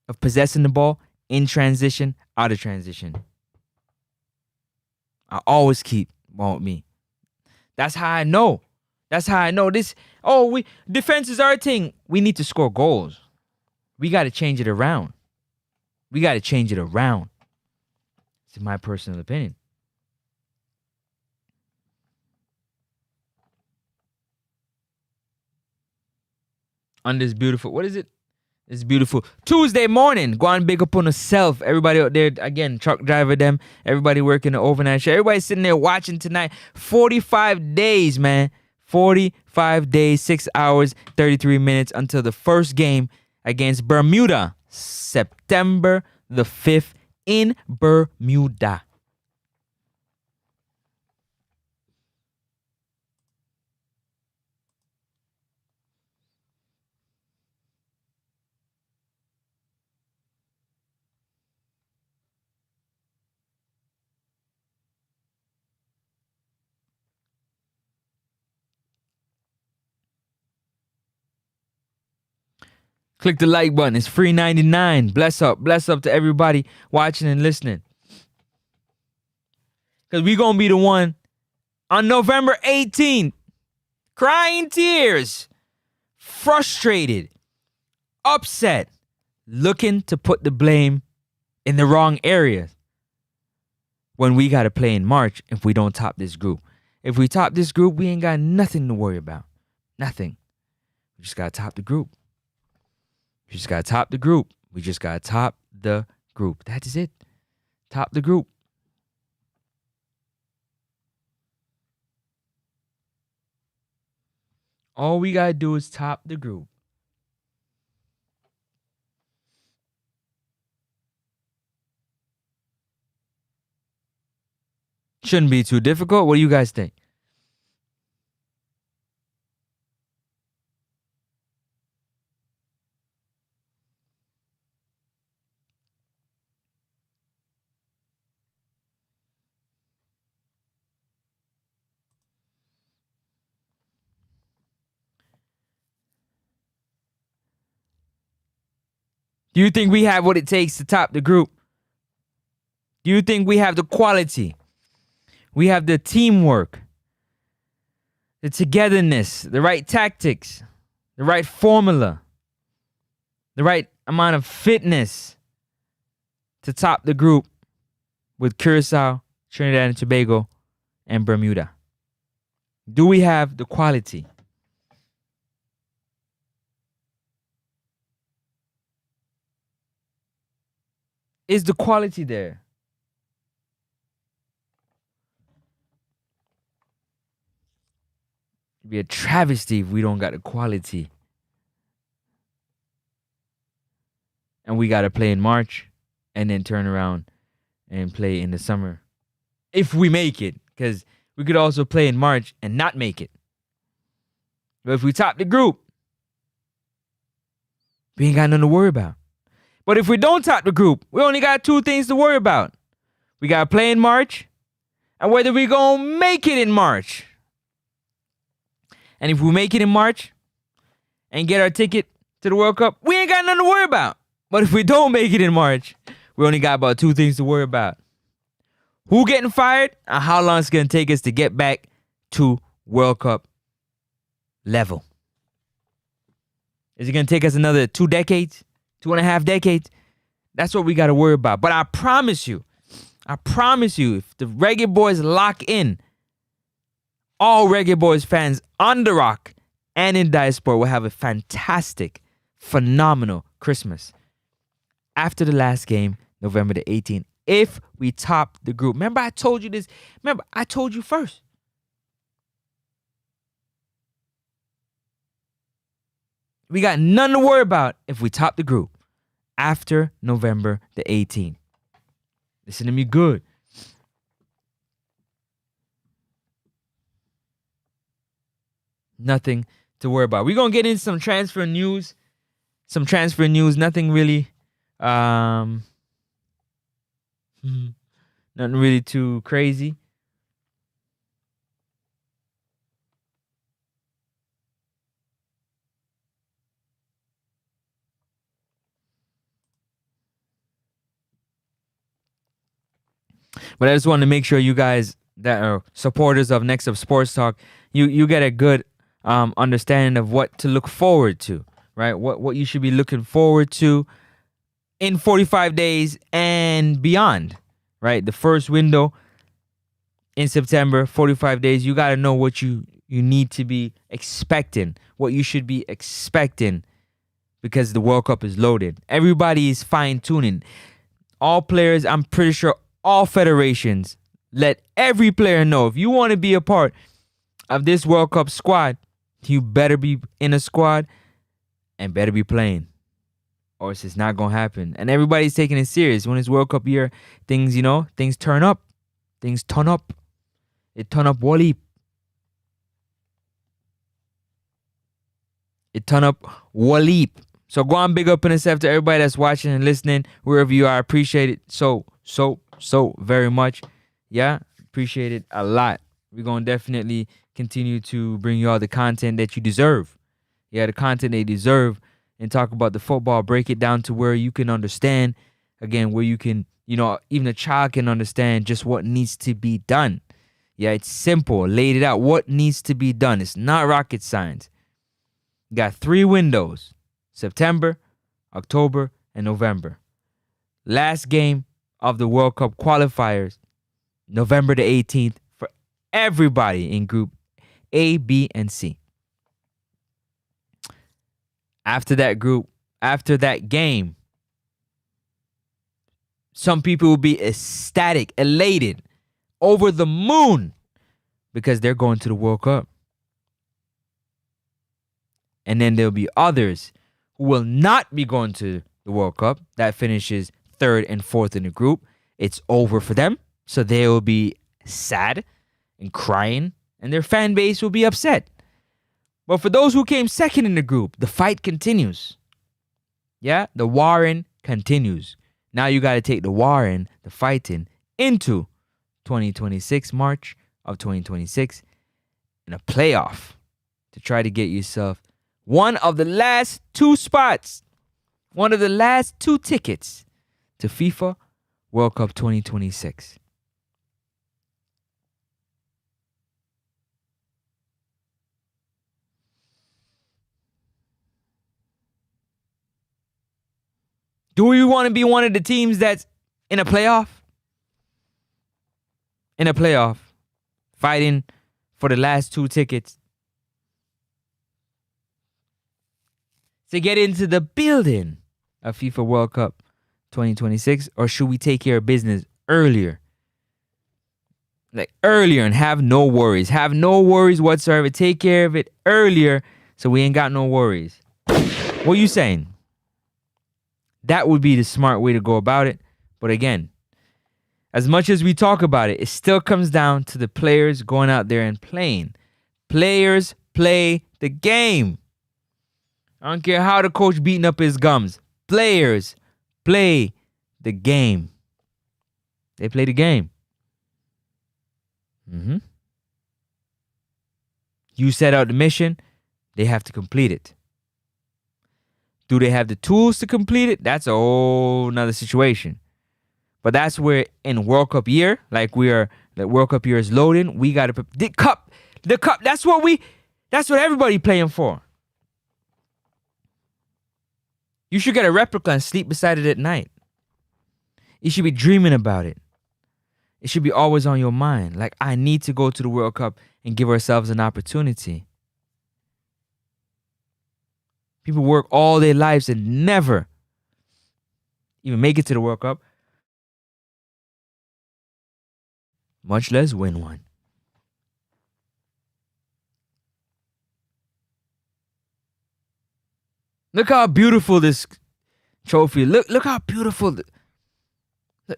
of possessing the ball in transition, out of transition? I always keep want me. That's how I know. That's how I know this. Oh, defense is our thing. We need to score goals. We got to change it around. We got to change it around. It's my personal opinion. On this beautiful, what is it? It's beautiful Tuesday morning. Go on, big up on yourself. Everybody out there, again, truck driver them. Everybody working the overnight shift. Everybody sitting there watching tonight. 45 days, man. 45 days, 6 hours, 33 minutes until the first game against Bermuda. September the 5th in Bermuda. Click the like button. It's free 99. Bless up to everybody watching and listening. Because we going to be the one on November 18th. Crying tears. Frustrated. Upset. Looking to put the blame in the wrong areas. When we got to play in March if we don't top this group. If we top this group, we ain't got nothing to worry about. Nothing. We just got to top the group. We just got to top the group. We just got to top the group. That is it. Top the group. All we got to do is top the group. Shouldn't be too difficult. What do you guys think? Do you think we have what it takes to top the group? Do you think we have the quality? We have the teamwork, the togetherness, the right tactics, the right formula, the right amount of fitness to top the group with Curacao, Trinidad and Tobago, and Bermuda? Do we have the quality? Is the quality there? It'd be a travesty if we don't got the quality. And we got to play in March and then turn around and play in the summer. If we make it. Because we could also play in March and not make it. But if we top the group, we ain't got nothing to worry about. But if we don't top the group, we only got two things to worry about. We got to play in March and whether we going to make it in March. And if we make it in March and get our ticket to the World Cup, we ain't got nothing to worry about. But if we don't make it in March, we only got about two things to worry about. Who getting fired and how long it's going to take us to get back to World Cup level. Is it going to take us another 2 decades? 2.5 decades? That's what we got to worry about. But I promise you, if the Reggae Boyz lock in, all Reggae Boyz fans on the rock and in diaspora will have a fantastic, phenomenal Christmas. After the last game, November the 18th, if we top the group. Remember I told you this? Remember, I told you first. We got nothing to worry about if we top the group after November the 18th. Listen to me good. Nothing to worry about. We're going to get into some transfer news. Nothing really nothing really too crazy. But I just want to make sure you guys that are supporters of Next Up Sports Talk, you get a good understanding of what to look forward to, right? What you should be looking forward to in 45 days and beyond, right? The first window in September, 45 days, you got to know what you need to be expecting, what you should be expecting, because the World Cup is loaded. Everybody is fine-tuning. All players, I'm pretty sure all federations let every player know, if you want to be a part of this World Cup squad, you better be in a squad and better be playing, or it's just not going to happen. And everybody's taking it serious. When it's World Cup year, things turn up. Things turn up. It turn up Wally. It turn up Wally. So go on, big up in yourself to everybody that's watching and listening, wherever you are. I appreciate it so very much. Yeah, appreciate it a lot. We're going to definitely continue to bring you all the content that you deserve. Yeah, the content they deserve, and talk about the football, break it down to where you can understand, again, where you can, even a child can understand just what needs to be done. Yeah, it's simple. Laid it out. What needs to be done. It's not rocket science. You got 3 windows: September, October, and November. Last game of the World Cup qualifiers, November the 18th, for everybody in Group A, B, and C. After that game, some people will be ecstatic, elated, over the moon, because they're going to the World Cup. And then there'll be others who will not be going to the World Cup. That finishes 3rd and 4th in the group. It's over for them. So they will be sad and crying, and their fan base will be upset. But for those who came 2nd in the group, the fight continues. Yeah, the warring continues. Now you got to take the warring, the fighting, into 2026, March of 2026, in a playoff to try to get yourself one of the last 2 spots, one of the last 2 tickets to FIFA World Cup 2026. Do we want to be one of the teams that's in a playoff? In a playoff, fighting for the last 2 tickets to get into the building of FIFA World Cup 2026? Or should we take care of business earlier? Like earlier, and have no worries. Have no worries whatsoever. Take care of it earlier so we ain't got no worries. What are you saying? That would be the smart way to go about it. But again, as much as we talk about it, it still comes down to the players going out there and playing. Players play the game. I don't care how the coach beating up his gums. Players play the game. They play the game. You set out the mission, they have to complete it. Do they have the tools to complete it? That's a whole nother situation. But that's where in World Cup year, the World Cup year is loading, we got to the cup. That's what everybody playing for. You should get a replica and sleep beside it at night. You should be dreaming about it. It should be always on your mind. Like, I need to go to the World Cup and give ourselves an opportunity. People work all their lives and never even make it to the World Cup, much less win one. Look how beautiful this trophy. Look how beautiful.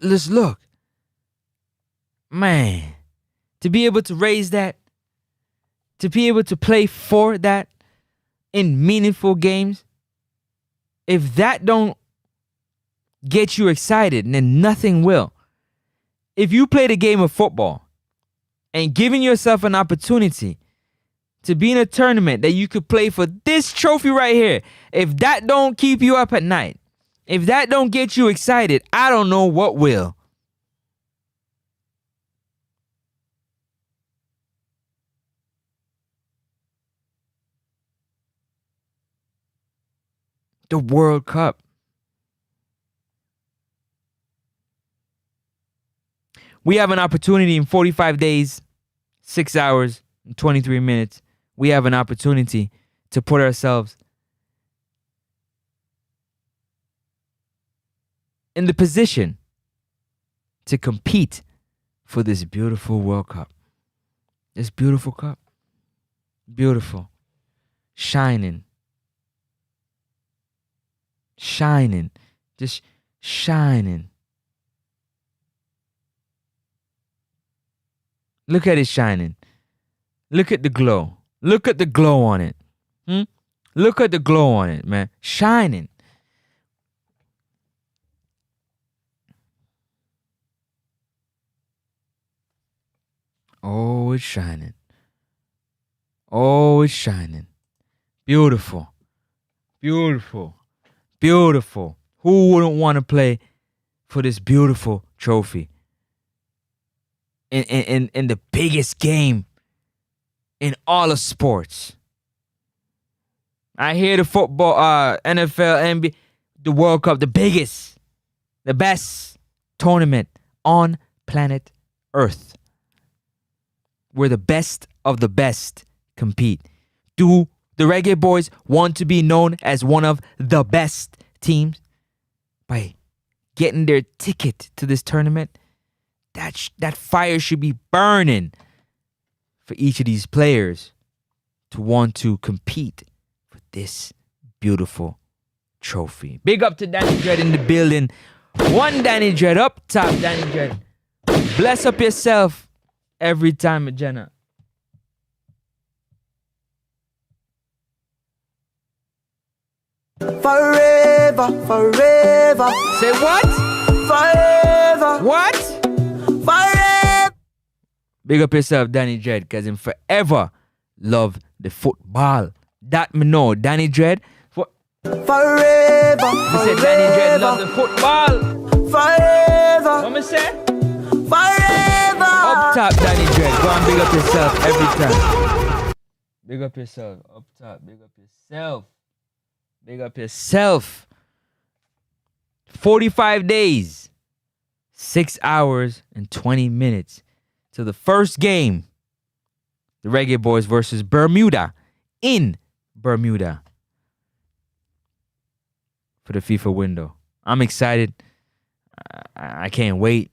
Let's look. Man, to be able to raise that, to be able to play for that in meaningful games, if that don't get you excited, then nothing will. If you play the game of football and giving yourself an opportunity to be in a tournament that you could play for this trophy right here, if that don't keep you up at night, if that don't get you excited, I don't know what will. The World Cup. We have an opportunity in 45 days, 6 hours, and 23 minutes. We have an opportunity to put ourselves in the position to compete for this beautiful World Cup. This beautiful cup. Beautiful. Shining. Shining. Just shining. Look at it shining. Look at the glow. Look at the glow on it. Look at the glow on it, man. Shining. Oh, it's shining. Oh, it's shining. Beautiful. Beautiful. Beautiful. Who wouldn't want to play for this beautiful trophy? In the biggest game in all of sports. I hear the football, NFL, NBA, the World Cup, the biggest, the best tournament on planet Earth, where the best of the best compete. Do the Reggae Boyz want to be known as one of the best teams by getting their ticket to this tournament? That fire should be burning for each of these players to want to compete for this beautiful trophy. Big up to Danny Dread in the building. One Danny Dread up top, Danny Dread. Bless up yourself every time, Jenna. Forever, forever. Say what? Forever. What? Forever. Big up yourself, Danny Dread, because him forever love the football. That me know, Danny Dread. Forever. Me say Danny Dread love the football. Forever. What me say? Forever. Up top, Danny Dread. Go and big up yourself every time. Big up yourself. Up top. Big up yourself. Big up yourself. 45 days. 6 hours and 20 minutes to the first game. The Reggae Boyz versus Bermuda in Bermuda for the FIFA window. I'm excited. I can't wait.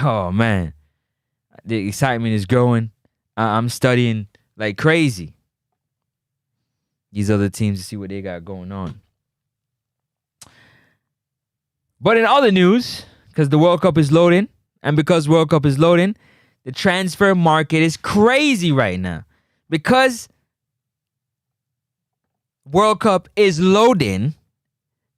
Oh, man. The excitement is growing. I'm studying like crazy these other teams to see what they got going on. But in other news, because the World Cup is loading, and because World Cup is loading, the transfer market is crazy right now. Because World Cup is loading,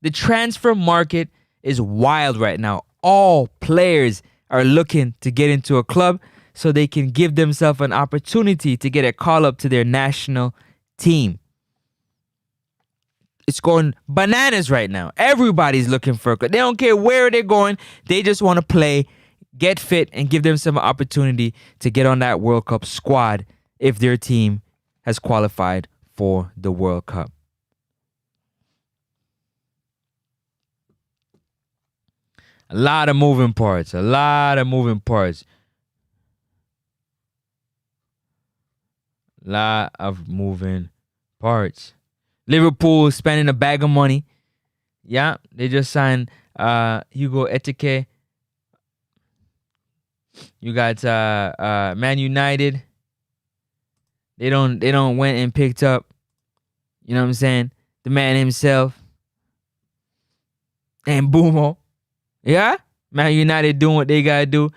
the transfer market is wild right now. All players are looking to get into a club so they can give themselves an opportunity to get a call up to their national team. It's going bananas right now. Everybody's looking for a club. They don't care where they're going. They just want to play, get fit, and give them some opportunity to get on that World Cup squad if their team has qualified for the World Cup. A lot of moving parts. A lot of moving parts. Lot of moving parts. Liverpool spending a bag of money. Yeah, they just signed Hugo Ekitike. You got Man United. They don't went and picked up, you know what I'm saying? the man himself, and Boomo. Yeah? Man United doing what they gotta do.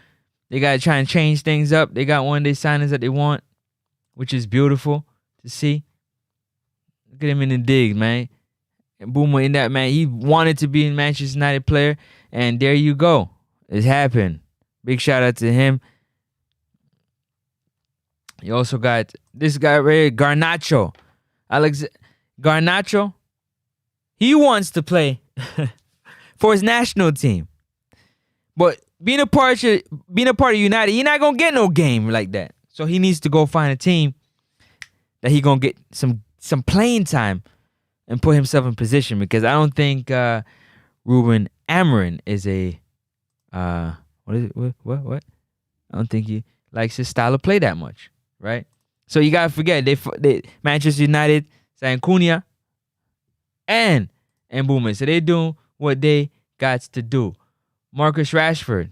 They gotta try and change things up. They got one of their signings that they want, which is beautiful to see. Look at him in the digs, man. And Boomo in that, man. He wanted to be a Manchester United player, and there you go. It happened. Big shout out to him. You also got this guy right here, Garnacho. Garnacho, he wants to play for his national team. But being a part of United, he's not gonna get no game like that. So he needs to go find a team that he gonna get some playing time and put himself in position, because I don't think Ruben Amorim is a what is it? What? I don't think he likes his style of play that much, right? So you gotta forget they Manchester United, Cunha, and Boomer. So they doing what they got to do. Marcus Rashford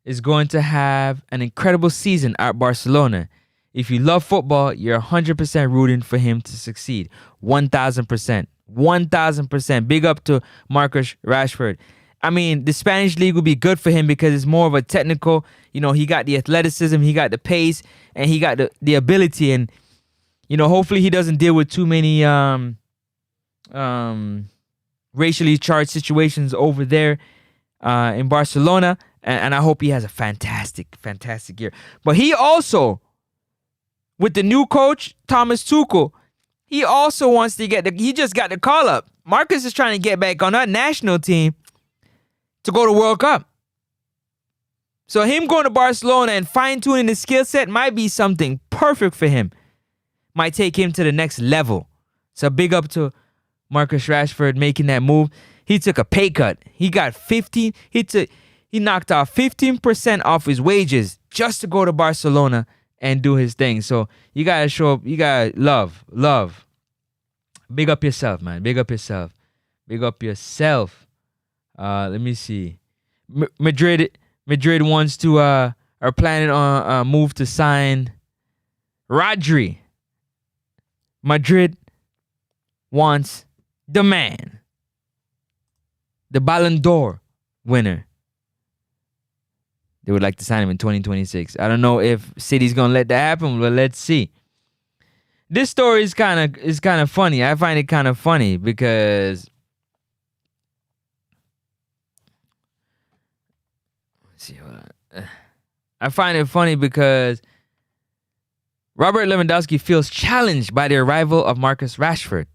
is going to have an incredible season at Barcelona. If you love football, you're 100% rooting for him to succeed. 1,000%. 1,000%. Big up to Marcus Rashford. I mean, the Spanish league will be good for him because it's more of a technical, he got the athleticism, he got the pace, and he got the ability. And, hopefully he doesn't deal with too many racially charged situations over there in Barcelona. And I hope he has a fantastic, fantastic year. But he also, with the new coach, Thomas Tuchel, he also wants to he just got the call up. Marcus is trying to get back on our national team to go to World Cup. So him going to Barcelona and fine-tuning his skill set might be something perfect for him. Might take him to the next level. So big up to Marcus Rashford making that move. He took a pay cut. He got 15. He knocked off 15% off his wages just to go to Barcelona and do his thing. So you gotta show up. You gotta love. Big up yourself, man. Big up yourself. Big up yourself. Let me see. Madrid wants to are planning on a move to sign Rodri. Madrid wants the man, the Ballon d'Or winner. They would like to sign him in 2026. I don't know if City's gonna let that happen, but let's see. This story is kind of funny. I find it kind of funny because I find it funny because Robert Lewandowski feels challenged by the arrival of Marcus Rashford,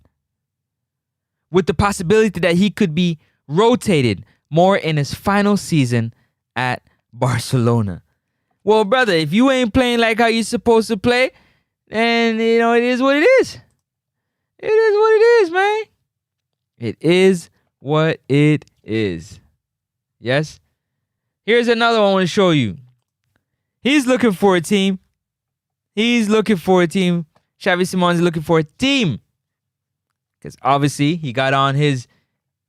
with the possibility that he could be rotated more in his final season at Barcelona. Well, brother, if you ain't playing like how you're supposed to play, then, it is what it is. It is what it is, man. It is what it is. Yes? Here's another one I want to show you. He's looking for a team. Xavi Simon's looking for a team. Because obviously he got on his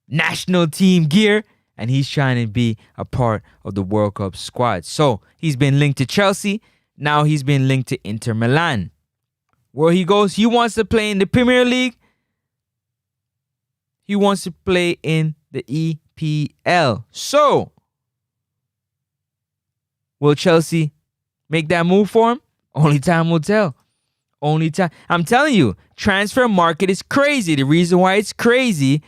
national team gear and he's trying to be a part of the World Cup squad. So he's been linked to Chelsea. Now he's been linked to Inter Milan. Where he goes, he wants to play in the Premier League. He wants to play in the EPL. So, will Chelsea make that move for him? Only time will tell. Only time. I'm telling you, transfer market is crazy. The reason why it's crazy,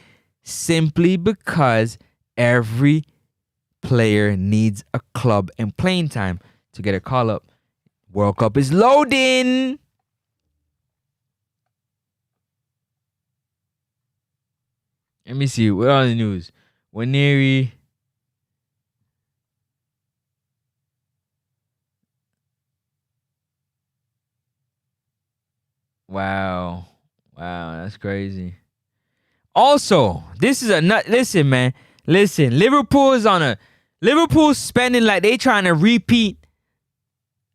simply because every player needs a club and playing time to get a call up. World Cup is loading. Let me see. What on the news? Waneri. Wow, that's crazy. Also, this is a nut. Listen, man. Listen, Liverpool's spending like they trying to repeat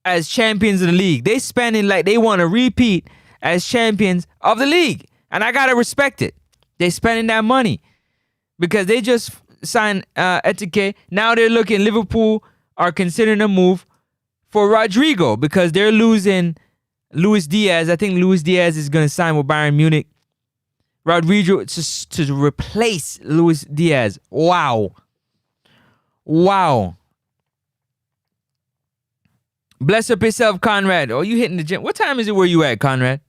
as champions of the league. They spending like they want to repeat as champions of the league. And I gotta respect it. They spending that money because they just signed Etike. Now they're looking. Liverpool are considering a move for Rodrigo because they're losing Luis Diaz. I think Luis Diaz is going to sign with Bayern Munich. Rodrigo to replace Luis Diaz. Wow. Bless up yourself, Conrad. Oh, you hitting the gym. What time is it where you at, Conrad?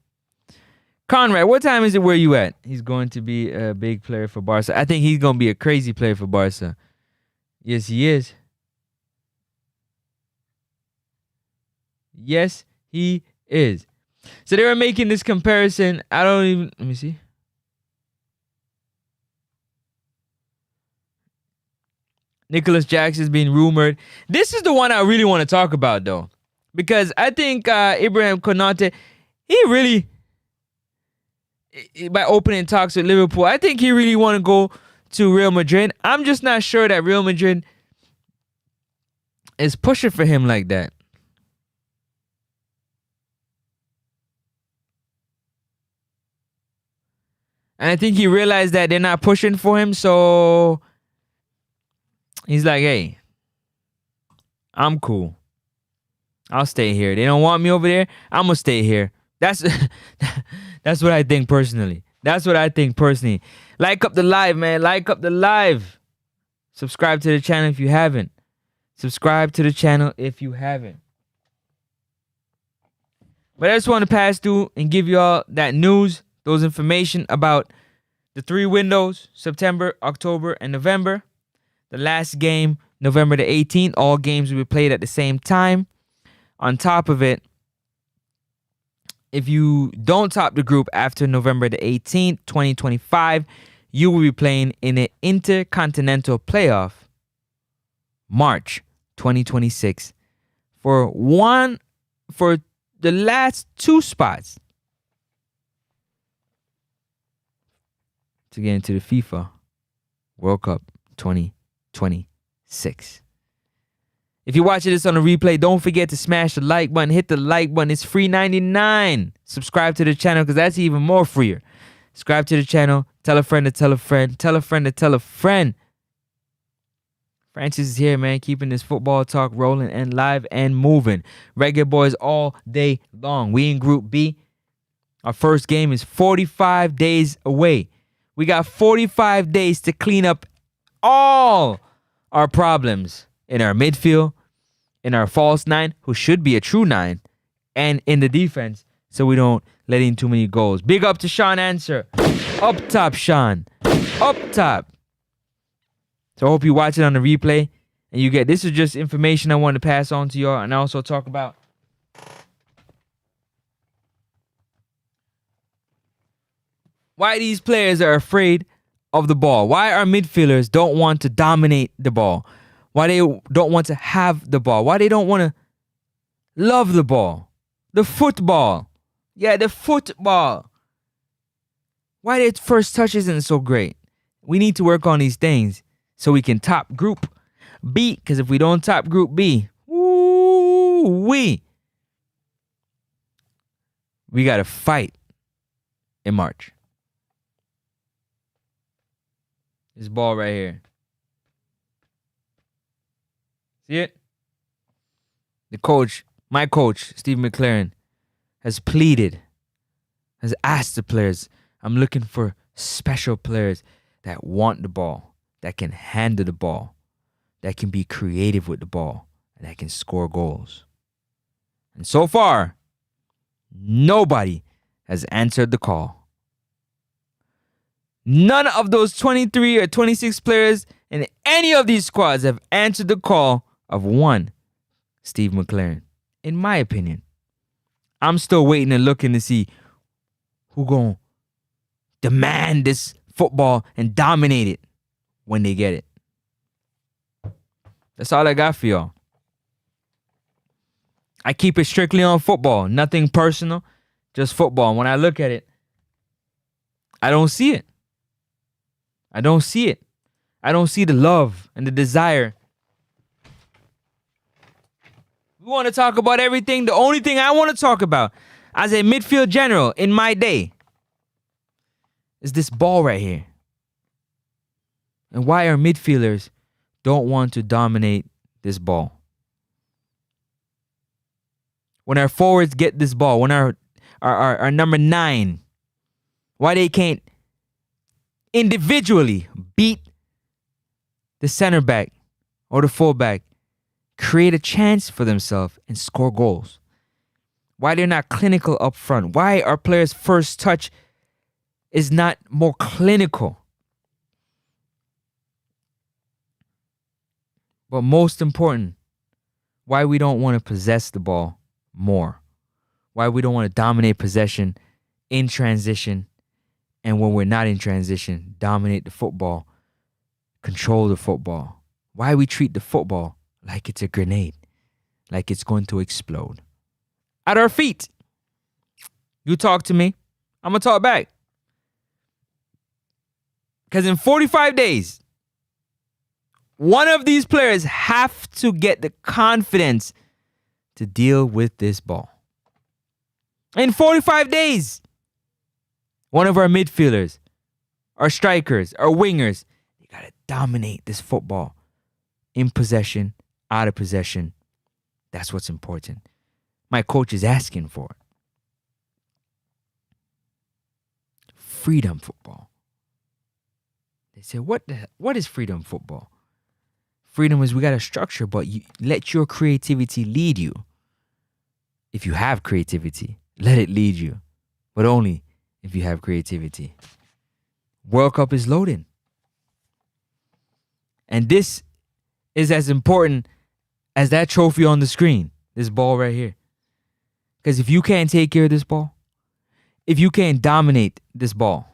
Conrad, what time is it where you at? He's going to be a big player for Barca. I think he's going to be a crazy player for Barca. Yes, he is. Yes, he is. So they were making this comparison. Let me see. Nicholas Jackson's being rumored. This is the one I really want to talk about, though. Because I think Ibrahim Konate, he really, by opening talks with Liverpool, I think he really want to go to Real Madrid. I'm just not sure that Real Madrid is pushing for him like that. And I think he realized that they're not pushing for him, so he's like, hey, I'm cool. I'll stay here. They don't want me over there. I'm going to stay here. That's what I think personally. Like up the live, man. Like up the live. Subscribe to the channel if you haven't. But I just want to pass through and give you all that news, those information about the 3 windows, September, October, and November. The last game, November the 18th. All games will be played at the same time. On top of it, if you don't top the group after November the 18th, 2025, you will be playing in an intercontinental playoff, March 2026, for the last 2 spots to get into the FIFA World Cup 2026. If you're watching this on a replay, don't forget to smash the like button. Hit the like button. It's free 99. Subscribe to the channel because that's even more freer. Subscribe to the channel. Tell a friend to tell a friend. Tell a friend to tell a friend. Francis is here, man, keeping this football talk rolling and live and moving. Reggae Boyz all day long. We in Group B. Our first game is 45 days away. We got 45 days to clean up all our problems in our midfield, in our false 9, who should be a true 9, and in the defense, so we don't let in too many goals. Big up to Sean Answer. Up top, Sean. Up top. So I hope you watch it on the replay, and you get, this is just information I wanted to pass on to y'all, and also talk about why these players are afraid of the ball. Why our midfielders don't want to dominate the ball. Why they don't want to have the ball. Why they don't want to love the ball. The football. Yeah, the football. Why their first touch isn't so great. We need to work on these things so we can top Group B. Because if we don't top Group B, we got to fight in March. This ball right here. See it? My coach, Steve McLaren, has asked the players, I'm looking for special players that want the ball, that can handle the ball, that can be creative with the ball, and that can score goals. And so far, nobody has answered the call. None of those 23 or 26 players in any of these squads have answered the call of one Steve McLaren. In my opinion, I'm still waiting and looking to see who gonna demand this football and dominate it when they get it. That's all I got for y'all. I keep it strictly on football, nothing personal, just football. And when I look at it, I don't see it. I don't see the love and the desire. We want to talk about everything. The only thing I want to talk about as a midfield general in my day is this ball right here. And why our midfielders don't want to dominate this ball. when our forwards get this ball, when our number 9, why they can't individually beat the center back or the fullback, create a chance for themselves and score goals. Why they're not clinical up front. Why our players' first touch is not more clinical. But most important, why we don't want to possess the ball more. Why we don't want to dominate possession in transition, and when we're not in transition, dominate the football, control the football. Why we treat the football like it's a grenade, like it's going to explode at our feet. You talk to me, I'm going to talk back. Because in 45 days, one of these players have to get the confidence to deal with this ball. In 45 days, one of our midfielders, our strikers, our wingers, they got to dominate this football in possession, out of possession. That's what's important. My coach is asking for it. Freedom football. They say, what is freedom football? Freedom is we got a structure, but you let your creativity lead you. If you have creativity, let it lead you. But only if you have creativity. World Cup is loading. And this is as important as that trophy on the screen. This ball right here. Because if you can't take care of this ball, if you can't dominate this ball,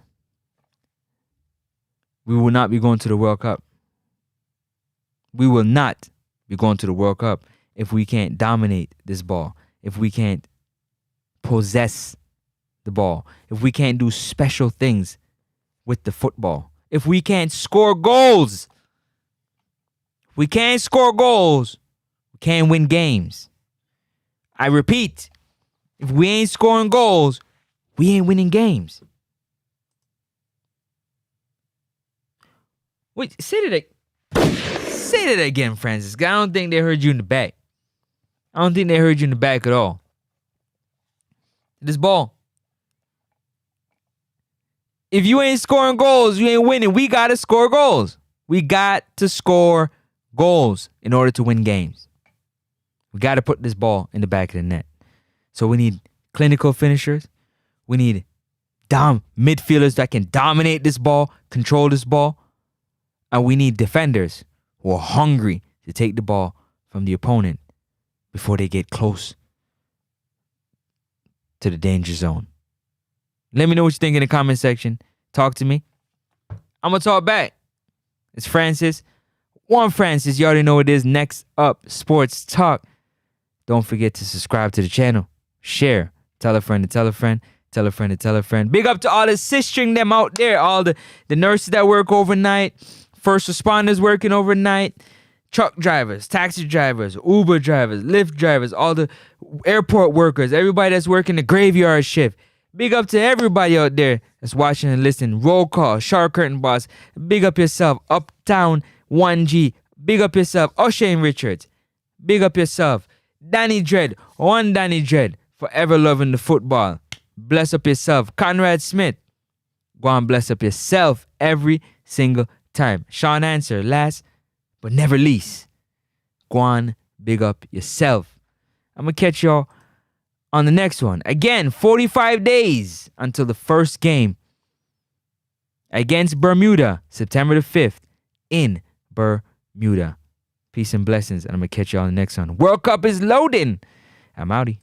we will not be going to the World Cup. We will not be going to the World Cup if we can't dominate this ball, if we can't possess the ball, if we can't do special things with the football, if we can't score goals. If we can't score goals, we can't win games. I repeat, if we ain't scoring goals, we ain't winning games. Wait, say that again, Francis. I don't think they heard you in the back. I don't think they heard you in the back at all. This ball. If you ain't scoring goals, you ain't winning. We got to score goals. We got to score goals in order to win games. We got to put this ball in the back of the net. So we need clinical finishers. We need midfielders that can dominate this ball, control this ball. And we need defenders who are hungry to take the ball from the opponent before they get close to the danger zone. Let me know what you think in the comment section. Talk to me. I'm going to talk back. It's Francis. One Francis. You already know what it is. Next up, Sports Talk. Don't forget to subscribe to the channel. Share. Tell a friend to tell a friend. Tell a friend to tell a friend. Big up to all the sistering them out there. All the nurses that work overnight. First responders working overnight. Truck drivers, taxi drivers, Uber drivers, Lyft drivers, all the airport workers, everybody that's working the graveyard shift. Big up to everybody out there that's watching and listening. Roll call, Shark Curtain Boss. Big up yourself. Uptown 1G. Big up yourself. O'Shane Richards. Big up yourself. Danny Dread. One Danny Dread. Forever loving the football. Bless up yourself. Conrad Smith. Go on, bless up yourself every single time. Sean Answer. Last but never least. Go on, big up yourself. I'm going to catch y'all on the next one. Again, 45 days until the first game against Bermuda, September the 5th in Bermuda. Peace and blessings, and I'm going to catch y'all on the next one. World Cup is loading. I'm outie.